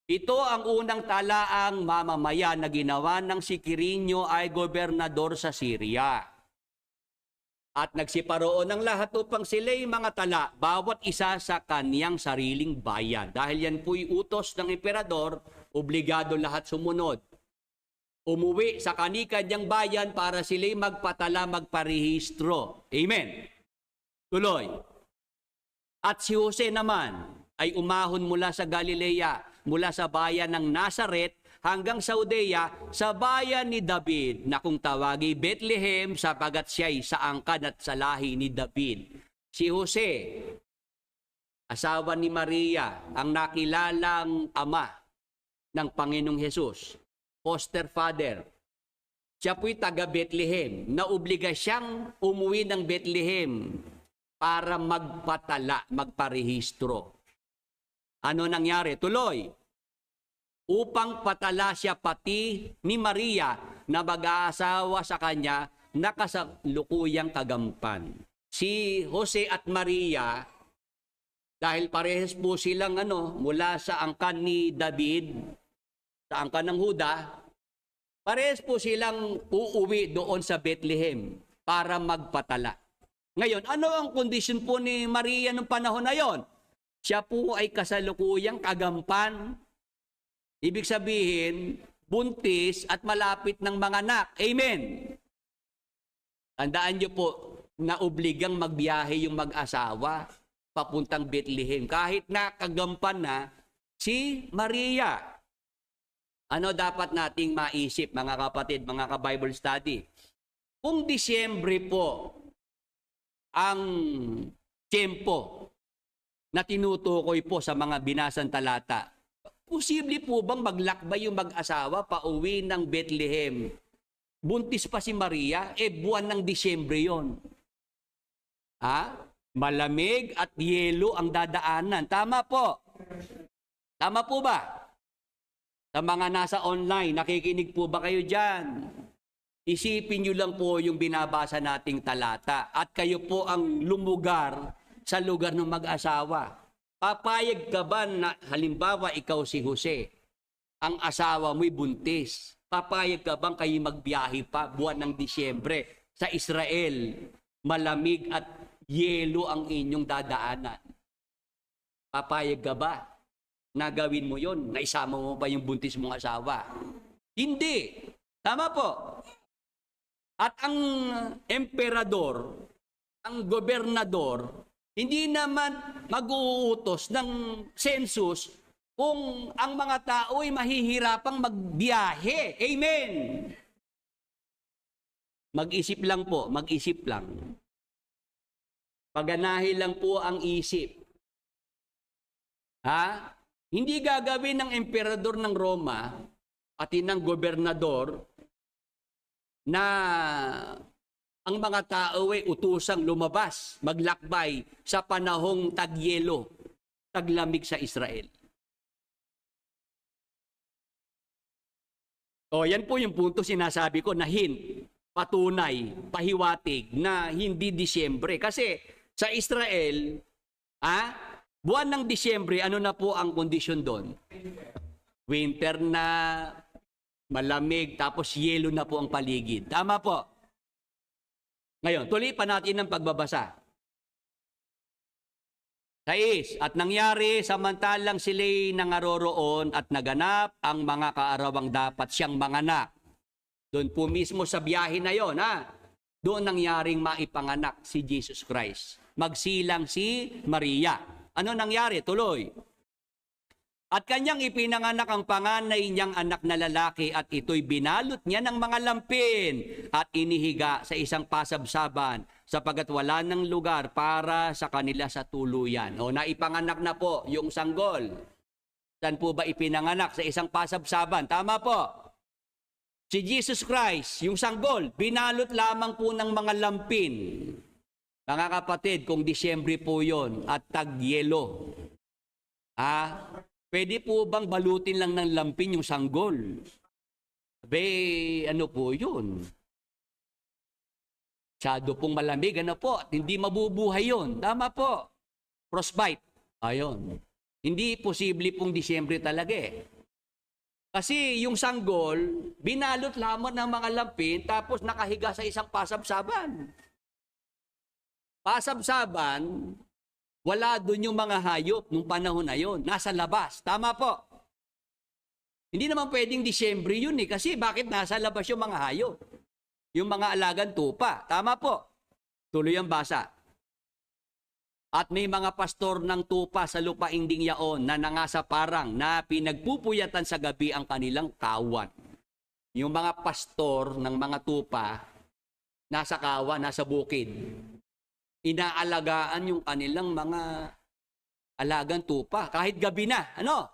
Ito ang unang talaang mamamayan na ginawa ng si Quirinio ay gobernador sa Syria. At nagsiparoon ng lahat upang sila'y mga tala, bawat isa sa kaniyang sariling bayan. Dahil yan po'y utos ng emperador, obligado lahat sumunod. Umuwi sa kani-kanyang bayan para sila'y magpatala, magparehistro. Amen. Tuloy. At si Jose naman ay umahon mula sa Galilea, mula sa bayan ng Nazaret, hanggang sa Judea, sa bayan ni David, na kung tawagi Bethlehem, sapagat siya'y sa angkan at sa lahi ni David. Si Jose, asawa ni Maria, ang nakilalang ama ng Panginoong Hesus, foster father. Siya po'y taga Bethlehem. Naobliga siyang umuwi ng Bethlehem para magpatala, magparehistro. Ano nangyari? Tuloy. Upang patala siya pati ni Maria na mag-aasawa sa kanya na kasalukuyang kagampan. Si Jose at Maria, dahil parehas po silang mula sa angkan ni David, sa angkan ng Huda, parehas po silang uuwi doon sa Bethlehem para magpatala. Ngayon, ano ang kondisyon po ni Maria noong panahon na yon? Siya po ay kasalukuyang kagampan. Ibig sabihin, buntis at malapit ng mga anak. Amen. Tandaan niyo po, na obligang magbiyahe yung mag-asawa papuntang Bethlehem. Kahit na kagampan na si Maria. Ano dapat nating maisip, mga kapatid, mga ka-Bible study? Kung Disyembre po ang tiyempo na tinutukoy po sa mga binasang talata, posible po bang maglakbay yung mag-asawa pauwi ng Bethlehem? Buntis pa si Maria, buwan ng Disyembre yon. Malamig at yelo ang dadaanan. Tama po. Tama po ba? Sa mga nasa online, nakikinig po ba kayo dyan? Isipin nyo lang po yung binabasa nating talata at kayo po ang lumugar sa lugar ng mag-asawa. Papayag ka ba na halimbawa ikaw si Jose, ang asawa mo'y buntis? Papayag ka bang kayo magbiyahe pa buwan ng Disyembre sa Israel? Malamig at yelo ang inyong dadaanan. Papayag ka ba na gawin mo yon? Na isama mo ba yung buntis mong asawa? Hindi. Tama po. At ang emperador, ang gobernador, hindi naman mag-uutos ng census kung ang mga tao ay mahihirapang magbiyahe. Amen! Mag-isip lang po, mag-isip lang. Paganahin lang po ang isip. Hindi gagawin ng emperador ng Roma at ng gobernador na ang mga tao ay utusang lumabas, maglakbay sa panahong tagyelo, taglamig sa Israel. Yan po yung punto sinasabi ko na hint, patunay, pahiwatig na hindi Disyembre. Kasi sa Israel, buwan ng Disyembre, ano na po ang kondisyon doon? Winter na, malamig, tapos yelo na po ang paligid. Tama po. Ngayon, tuloy pa natin ang pagbabasa. 6. At nangyari samantalang sila'y nangaroroon at naganap ang mga kaarawang dapat siyang manganak. Doon po mismo sa biyahe na yon, doon nangyaring maipanganak si Jesus Christ. Magsilang si Maria. Ano nangyari? Tuloy. At kanyang ipinanganak ang panganay niyang anak na lalaki at ito'y binalot niya ng mga lampin at inihiga sa isang pasabsaban sapagat wala ng lugar para sa kanila sa tuluyan. O naipanganak na po yung sanggol. Saan po ba ipinanganak? Sa isang pasabsaban. Tama po. Si Jesus Christ, yung sanggol, binalot lamang po ng mga lampin. Mga kapatid, kung Disyembre po yon at tag-yelo, pwede po bang balutin lang ng lampin yung sanggol? Ano po yun? Masyado pong malamig, ano po? At hindi mabubuhay yun. Tama po. Frostbite. Ayun. Hindi posible pong Disyembre talaga eh. Kasi yung sanggol, binalot lamang ng mga lampin tapos nakahiga sa isang pasabsaban. Pasabsaban, wala doon yung mga hayop nung panahon na yun. Nasa labas. Tama po. Hindi naman pwedeng Disyembre yun eh. Kasi bakit nasa labas yung mga hayop? Yung mga alagang tupa. Tama po. Tuloy ang basa. At may mga pastor ng tupa sa lupaing ding yaon na nangasa parang na pinagpupuyatan sa gabi ang kanilang kawan. Yung mga pastor ng mga tupa, nasa kawan, nasa bukid. Inaalagaan yung kanilang mga alagang tupa. Kahit gabi na. Ano?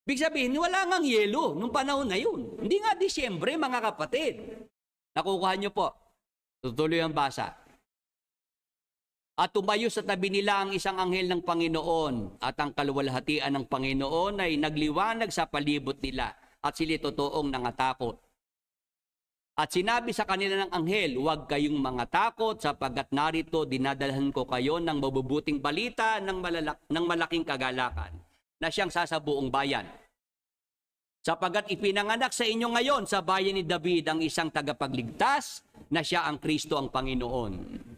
Ibig sabihin, wala ngang yelo nung panahon na yun. Hindi nga Disyembre, mga kapatid. Nakukuha nyo po. Tutuloy ang basa. At tumayo sa tabi nila ang isang anghel ng Panginoon at ang kaluwalhatian ng Panginoon ay nagliwanag sa palibot nila at sila totoong nangatakot. At sinabi sa kanila ng anghel, huwag kayong mga takot sapagkat narito dinadalhan ko kayo ng mabubuting balita ng malaking kagalakan na siyang sasabuong bayan. Sapagkat ipinanganak sa inyo ngayon sa bayan ni David ang isang tagapagligtas na siya ang Kristo ang Panginoon.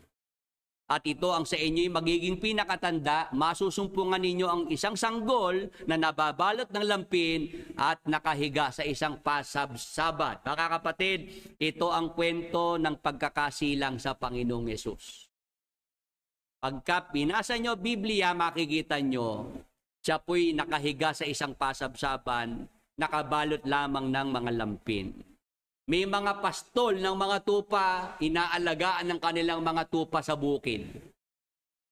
At ito ang sa inyo'y magiging pinakatanda, masusumpungan ninyo ang isang sanggol na nababalot ng lampin at nakahiga sa isang pasabsaban. Mga kapatid, ito ang kwento ng pagkakasilang sa Panginoong Yesus. Pagka binasa nyo Biblia, makikita nyo, siya po'y nakahiga sa isang pasabsaban, nakabalot lamang ng mga lampin. May mga pastol ng mga tupa, inaalagaan ng kanilang mga tupa sa bukid.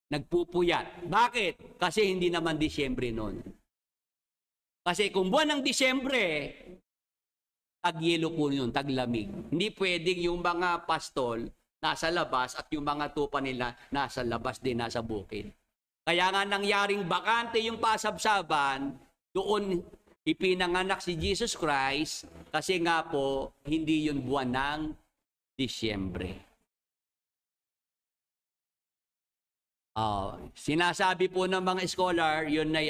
Nagpupuyat. Bakit? Kasi hindi naman Disyembre noon. Kasi kung buwan ng Disyembre, tag-yelo po yun, taglamig. Hindi pwedeng yung mga pastol nasa labas at yung mga tupa nila nasa labas din, nasa bukid. Kaya nga nangyaring bakante yung pasabsaban, doon ipinanganak si Jesus Christ kasi nga po, hindi yun buwan ng Disyembre. Sinasabi po ng mga scholar, yun ay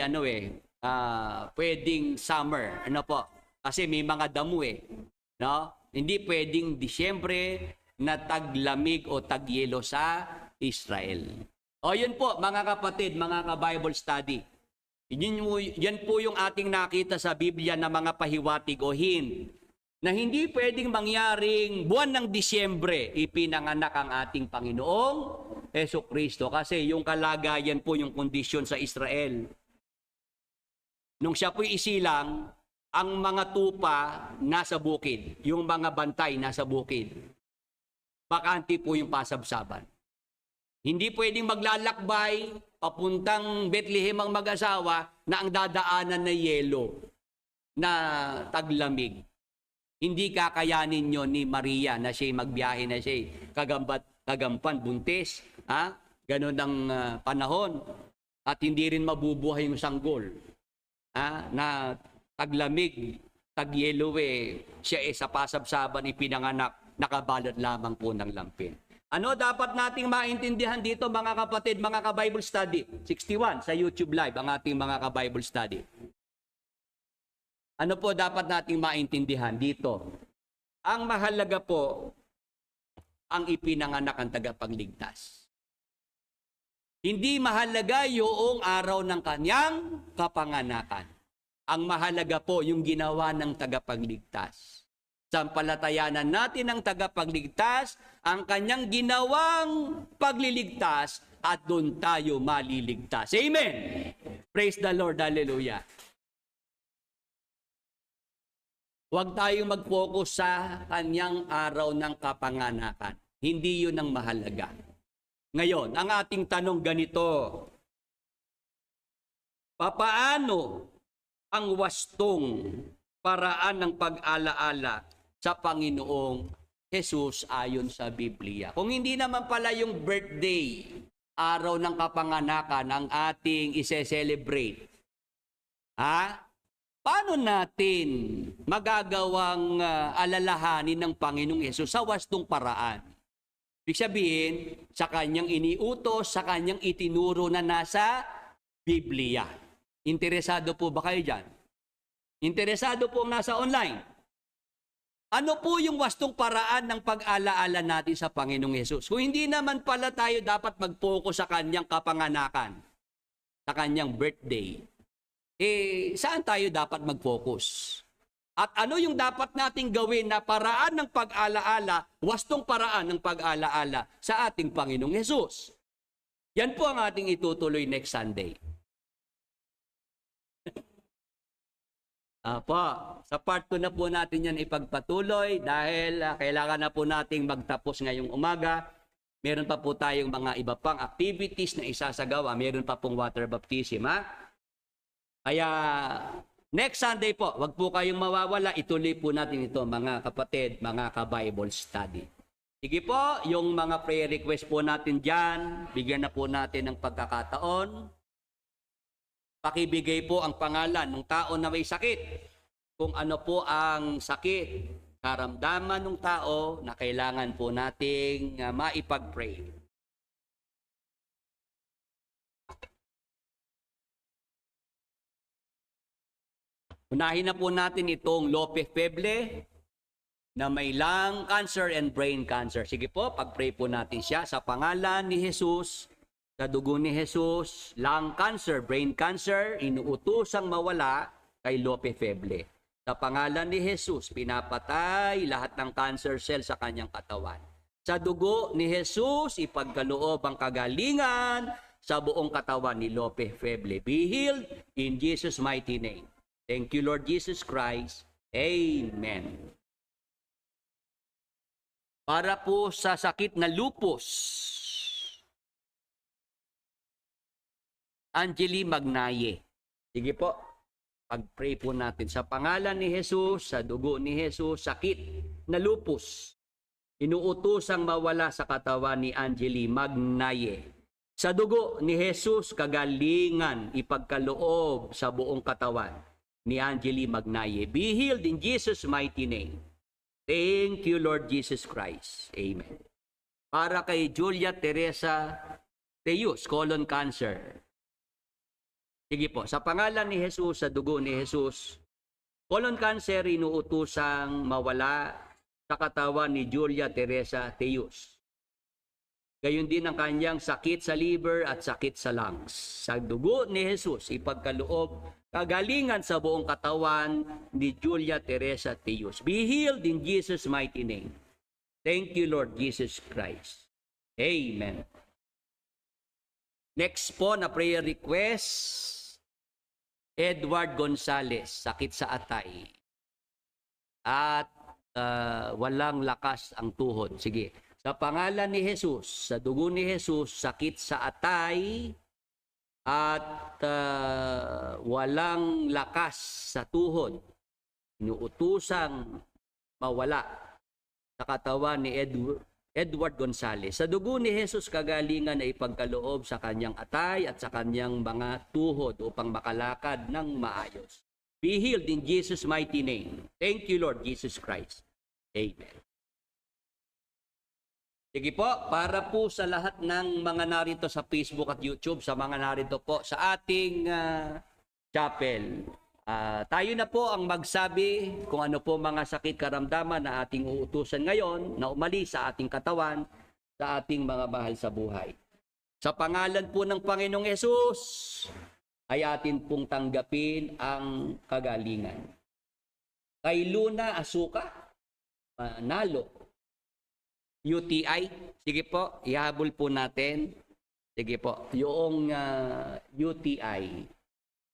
pwedeng summer. Ano po? Kasi may mga damo eh. No? Hindi pwedeng Disyembre na taglamig o tagyelo sa Israel. Yun po, mga kapatid, mga ka-Bible study. Yan po yung ating nakita sa Biblia na mga pahiwatig o hint na hindi pwedeng mangyaring buwan ng Disyembre ipinanganak ang ating Panginoong Hesukristo kasi yung kalagayan po yung kondisyon sa Israel. Nung siya po'y isilang, ang mga tupa nasa bukid, yung mga bantay nasa bukid. Bakante po yung pasabsaban. Hindi pwedeng maglalakbay papuntang Bethlehem ang mag-asawa na ang dadaanan na yelo, na taglamig. Hindi kakayanin nyo ni Maria na siya'y magbiyahe na siya'y kagampan, buntis. Ganon ang panahon. At hindi rin mabubuhay yung sanggol. Na taglamig, tagyelo siya sa pasabsaban ipinanganak, nakabalot lamang po ng lampin. Ano dapat nating maintindihan dito mga kapatid, mga ka-Bible study? 61 sa YouTube Live ang ating mga ka-Bible study. Ano po dapat nating maintindihan dito? Ang mahalaga po, ang ipinanganak ang tagapagligtas. Hindi mahalaga yung araw ng kanyang kapanganakan. Ang mahalaga po yung ginawa ng tagapagligtas. Sampalatayanan natin ang tagapagligtas, ang kanyang ginawang pagliligtas, at doon tayo maliligtas. Amen! Praise the Lord, hallelujah! Huwag tayong mag-focus sa kanyang araw ng kapanganakan. Hindi yun ang mahalaga. Ngayon, ang ating tanong ganito, papaano ang wastong paraan ng pag-alaala sa Panginoong Jesus ayon sa Biblia? Kung hindi naman pala yung birthday, araw ng kapanganakan ang ating ise-celebrate, paano natin magagawang alalahanin ng Panginoong Hesus sa wastong paraan? Ibig sabihin, sa kanyang iniutos, sa kanyang itinuro na nasa Biblia. Interesado po ba kayo dyan? Interesado po nasa online? Ano po yung wastong paraan ng pag-alaala natin sa Panginoong Hesus? Kung hindi naman pala tayo dapat mag-focus sa kanyang kapanganakan, sa kanyang birthday, saan tayo dapat mag-focus? At ano yung dapat nating gawin na paraan ng pag-alaala, wastong paraan ng pag-alaala sa ating Panginoong Hesus? Yan po ang ating itutuloy next Sunday. Sa part 2 na po natin yan ipagpatuloy dahil kailangan na po nating magtapos ngayong umaga. Meron pa po tayong mga iba pang activities na isasagawa. Meron pa pong water baptism, Kaya next Sunday po, wag po kayong mawawala. Ituloy po natin ito, mga kapatid, mga ka-Bible study. Sige po, yung mga prayer request po natin dyan, bigyan na po natin ng pagkakataon. Pakibigay po ang pangalan ng tao na may sakit. Kung ano po ang sakit, karamdaman ng tao na kailangan po nating maipag-pray. Unahin na po natin itong Lope Feble na may lung cancer and brain cancer. Sige po, pag-pray po natin siya sa pangalan ni Jesus, sa dugo ni Jesus, lung cancer, brain cancer, inuutosang mawala kay Lope Feble. Sa pangalan ni Jesus, pinapatay lahat ng cancer cell sa kanyang katawan. Sa dugo ni Jesus, ipagkaloob ang kagalingan sa buong katawan ni Lope Feble. Be healed in Jesus' mighty name. Thank you, Lord Jesus Christ. Amen. Para po sa sakit na lupus, Angeli Magnaye. Sige po, pag-pray po natin sa pangalan ni Jesus, sa dugo ni Jesus, sakit na lupus. Inuutosang mawala sa katawan ni Angeli Magnaye. Sa dugo ni Jesus, kagalingan, ipagkaloob sa buong katawan ni Angeli Magnaye. Be healed in Jesus' mighty name. Thank you, Lord Jesus Christ. Amen. Para kay Julia Teresa Teus, colon cancer. Sige po, sa pangalan ni Jesus, sa dugo ni Jesus, colon cancer inuutusang mawala sa katawan ni Julia Teresa Teus. Gayon din ang kanyang sakit sa liver at sakit sa lungs. Sa dugo ni Jesus, ipagkaloob kagalingan sa buong katawan ni Julia Teresa Teus. Be healed in Jesus' mighty name. Thank you, Lord Jesus Christ. Amen. Next po na prayer request, Edward Gonzales, sakit sa atay. At walang lakas ang tuhod. Sige. Sa pangalan ni Jesus, sa dugo ni Jesus, sakit sa atay at walang lakas sa tuhod. Inuutusang mawala sa katawan ni Edward Gonzales. Sa dugo ni Jesus, kagalingan ay ipagkaloob sa kanyang atay at sa kanyang mga tuhod upang makalakad ng maayos. Be healed in Jesus' mighty name. Thank you, Lord Jesus Christ. Amen. Sige po, para po sa lahat ng mga narito sa Facebook at YouTube, sa mga narito po sa ating chapel, tayo na po ang magsabi kung ano po mga sakit karamdaman na ating uutusan ngayon na umalis sa ating katawan, sa ating mga mahal sa buhay. Sa pangalan po ng Panginoong Hesus, ay atin pong tanggapin ang kagalingan. Kay Luna Asuka, Nalo, UTI, sige po, ihabol po natin. Sige po, yung UTI.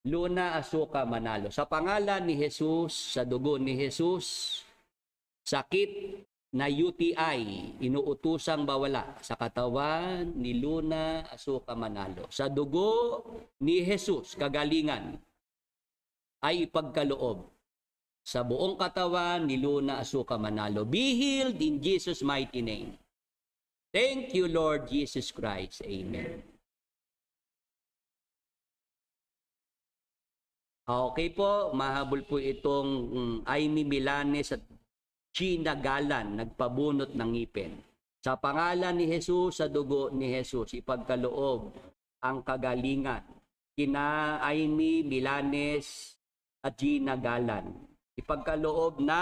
Luna Azuka Manalo. Sa pangalan ni Jesus, sa dugo ni Jesus, sakit na UTI, inuutusang mawala sa katawan ni Luna Azuka Manalo. Sa dugo ni Jesus, kagalingan, ay ipagkaloob sa buong katawan ni Luna Azuka Manalo. Be healed in Jesus' mighty name. Thank you, Lord Jesus Christ. Amen. Okay po, mahabol po itong Amy Milanes at Gina Galan, nagpabunot ng ngipin. Sa pangalan ni Jesus, sa dugo ni Jesus, ipagkaloob ang kagalingan kina Amy Milanes at Gina Galan. Ipagkaloob na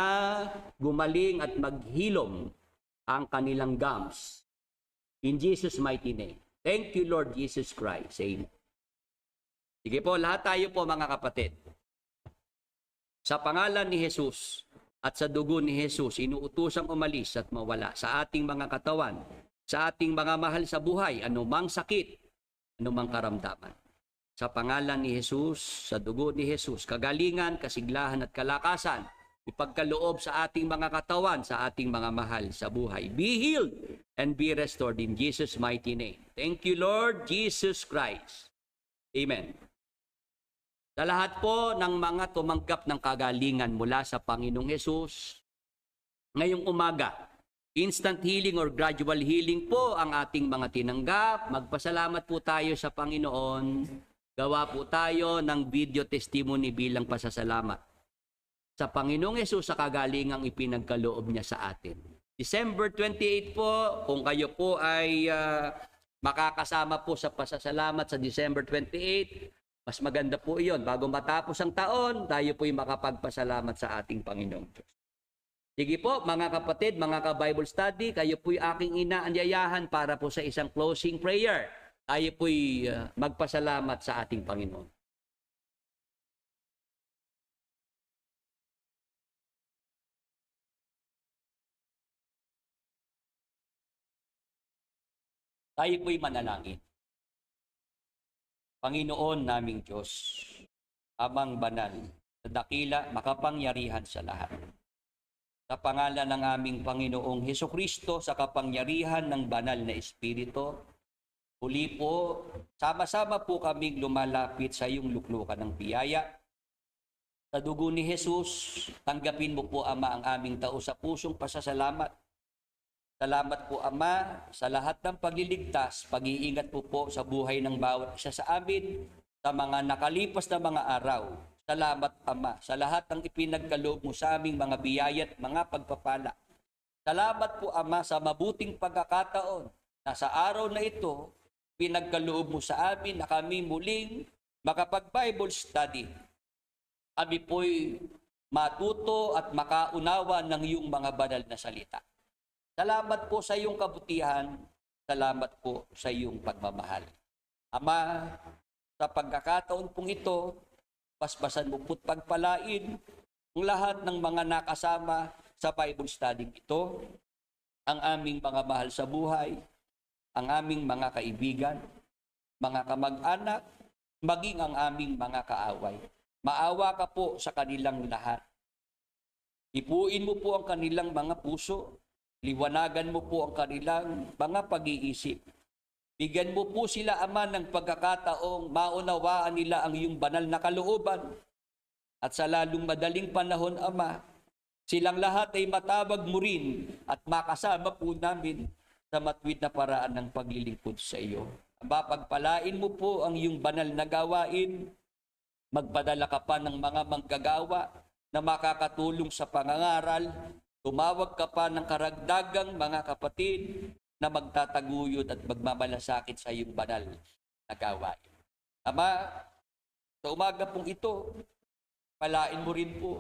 gumaling at maghilom ang kanilang gums. In Jesus' mighty name. Thank you, Lord Jesus Christ. Amen. Sige po, lahat tayo po mga kapatid. Sa pangalan ni Jesus at sa dugo ni Jesus, inuutosang umalis at mawala sa ating mga katawan, sa ating mga mahal sa buhay, anumang sakit, anumang karamdaman. Sa pangalan ni Jesus, sa dugo ni Jesus, kagalingan, kasiglahan at kalakasan, ipagkaloob sa ating mga katawan, sa ating mga mahal sa buhay. Be healed and be restored in Jesus' mighty name. Thank you, Lord Jesus Christ. Amen. Sa lahat po ng mga tumanggap ng kagalingan mula sa Panginoong Hesus, ngayong umaga, instant healing or gradual healing po ang ating mga tinanggap. Magpasalamat po tayo sa Panginoon. Gawa po tayo ng video testimony bilang pasasalamat sa Panginoong Hesus sa kagalingang ipinagkaloob niya sa atin. December 28 po, kung kayo po ay makakasama po sa pasasalamat sa December 28, mas maganda po iyon. Bago matapos ang taon, tayo po'y makapagpasalamat sa ating Panginoong Diyos. Sige po, mga kapatid, mga ka-Bible study, kayo po'y aking inaanyayahan para po sa isang closing prayer. Tayo po'y magpasalamat sa ating Panginoon. Tayo po'y manalangin. Panginoon naming Diyos, Amang banal, na dakila, makapangyarihan sa lahat. Sa pangalan ng aming Panginoong Hesukristo, sa kapangyarihan ng banal na Espiritu, huli po, sama-sama po kaming lumalapit sa iyong luklukan ng biyaya. Sa dugo ni Jesus, tanggapin mo po, Ama, ang aming tao sa pusong pasasalamat. Salamat po, Ama, sa lahat ng pagliligtas, pag-iingat po sa buhay ng bawat isa sa amin, sa mga nakalipas na mga araw. Salamat, Ama, sa lahat ng ipinagkaloob mo sa aming mga biyaya at mga pagpapala. Salamat po, Ama, sa mabuting pagkakataon na sa araw na ito, pinagkaloob mo sa amin na kami muling makapag-Bible study. Kami po'y matuto at makaunawa ng iyong mga banal na salita. Salamat po sa iyong kabutihan. Salamat po sa iyong pagmamahal. Ama, sa pagkakataon pong ito, paspasan mo po't pagpalain ang lahat ng mga nakasama sa Bible study ito, ang aming mga mahal sa buhay, ang aming mga kaibigan, mga kamag-anak, maging ang aming mga kaaway. Maawa ka po sa kanilang lahat. Ipuin mo po ang kanilang mga puso. Liwanagan mo po ang kanilang mga pag-iisip. Bigyan mo po sila, Ama, ng pagkakataong maunawaan nila ang iyong banal na kalooban. At sa lalong madaling panahon, Ama, silang lahat ay matawag mo rin at makasama po namin sa matuwid na paraan ng paglilingkod sa iyo. Ama, pagpalain mo po ang iyong banal na gawain. Magpadala ka pa ng mga manggagawa na makakatulong sa pangangaral. Tumawag ka pa ng karagdagang mga kapatid na magtataguyod at magmamalasakit sa iyong banal na gawain. Ama, sa umaga pong ito, palain mo rin po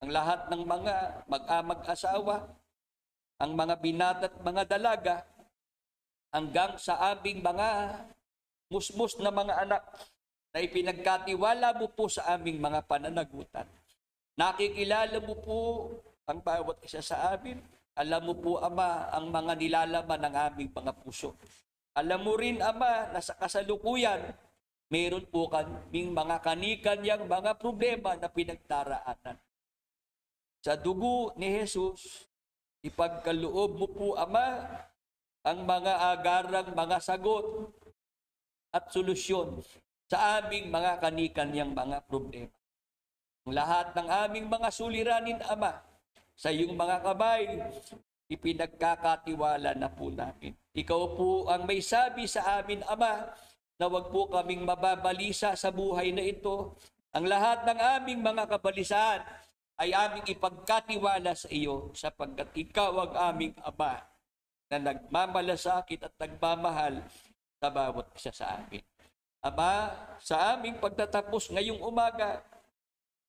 ang lahat ng mga mag-amag-asawa, ang mga binata at mga dalaga, hanggang sa aming mga musmus na mga anak na ipinagkatiwala mo po sa aming mga pananagutan. Nakikilala mo po ang bawat isa sa amin. Alam mo po, Ama, ang mga nilalaman ng aming mga puso. Alam mo rin, Ama, na sa kasalukuyan, Meron po kaming mga kanikanyang mga problema na pinagdaraanan. Sa dugo ni Jesus, ipagkaloob mo po, Ama, ang mga agarang mga sagot at solusyon sa aming mga kanikanyang mga problema. Ang lahat ng aming mga suliranin, Ama, sa iyong mga kamay, ipinagkakatiwala na po namin. Ikaw po ang may sabi sa amin, Ama, na wag po kaming mababalisa sa buhay na ito. Ang lahat ng aming mga kabalisan ay aming ipagkatiwala sa iyo sapagkat ikaw ang aming Ama na nagmamalasakit at nagmamahal sa bawat isa sa amin. Ama, sa aming pagtatapos ngayong umaga,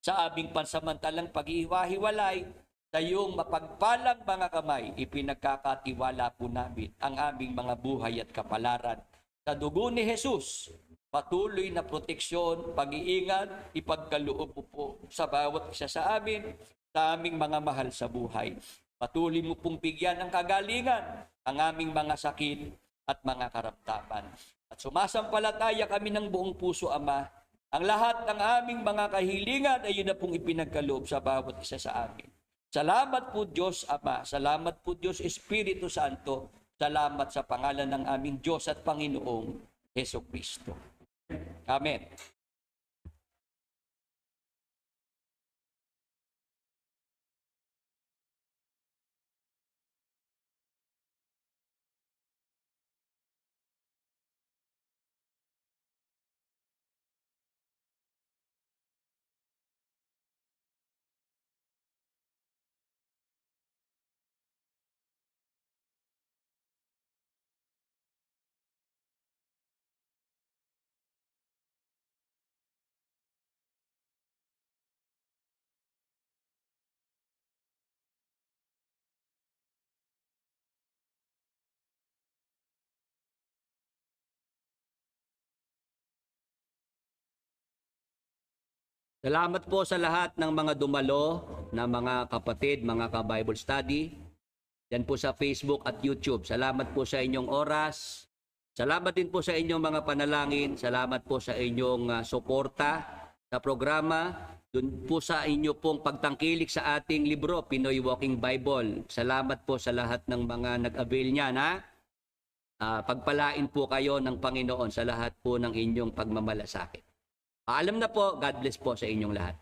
sa aming pansamantalang pag-ihiwa-hiwalay, sa iyong mapagpalang mga kamay, ipinagkakatiwala po namin ang aming mga buhay at kapalaran. Sa dugo ni Jesus, patuloy na proteksyon, pag-iingat, ipagkaloob mo po sa bawat isa sa amin, sa aming mga mahal sa buhay. Patuloy mo pong bigyan ng kagalingan ang aming mga sakit at mga karamdaman. At sumasampalataya kami ng buong puso, Ama, ang lahat ng aming mga kahilingan ay yun na pong ipinagkaloob sa bawat isa sa amin. Salamat po Diyos, Ama. Salamat po Diyos, Espiritu Santo. Salamat sa pangalan ng aming Diyos at Panginoong Hesukristo. Amen. Salamat po sa lahat ng mga dumalo na mga kapatid, mga ka-Bible study. Yan po sa Facebook at YouTube. Salamat po sa inyong oras. Salamat din po sa inyong mga panalangin. Salamat po sa inyong suporta sa programa. Doon po sa inyo pong pagtangkilik sa ating libro, Pinoy Walking Bible. Salamat po sa lahat ng mga nag-avail niyan, ha? Pagpalain po kayo ng Panginoon sa lahat po ng inyong pagmamalasakit. Paalam na po. God bless po sa inyong lahat.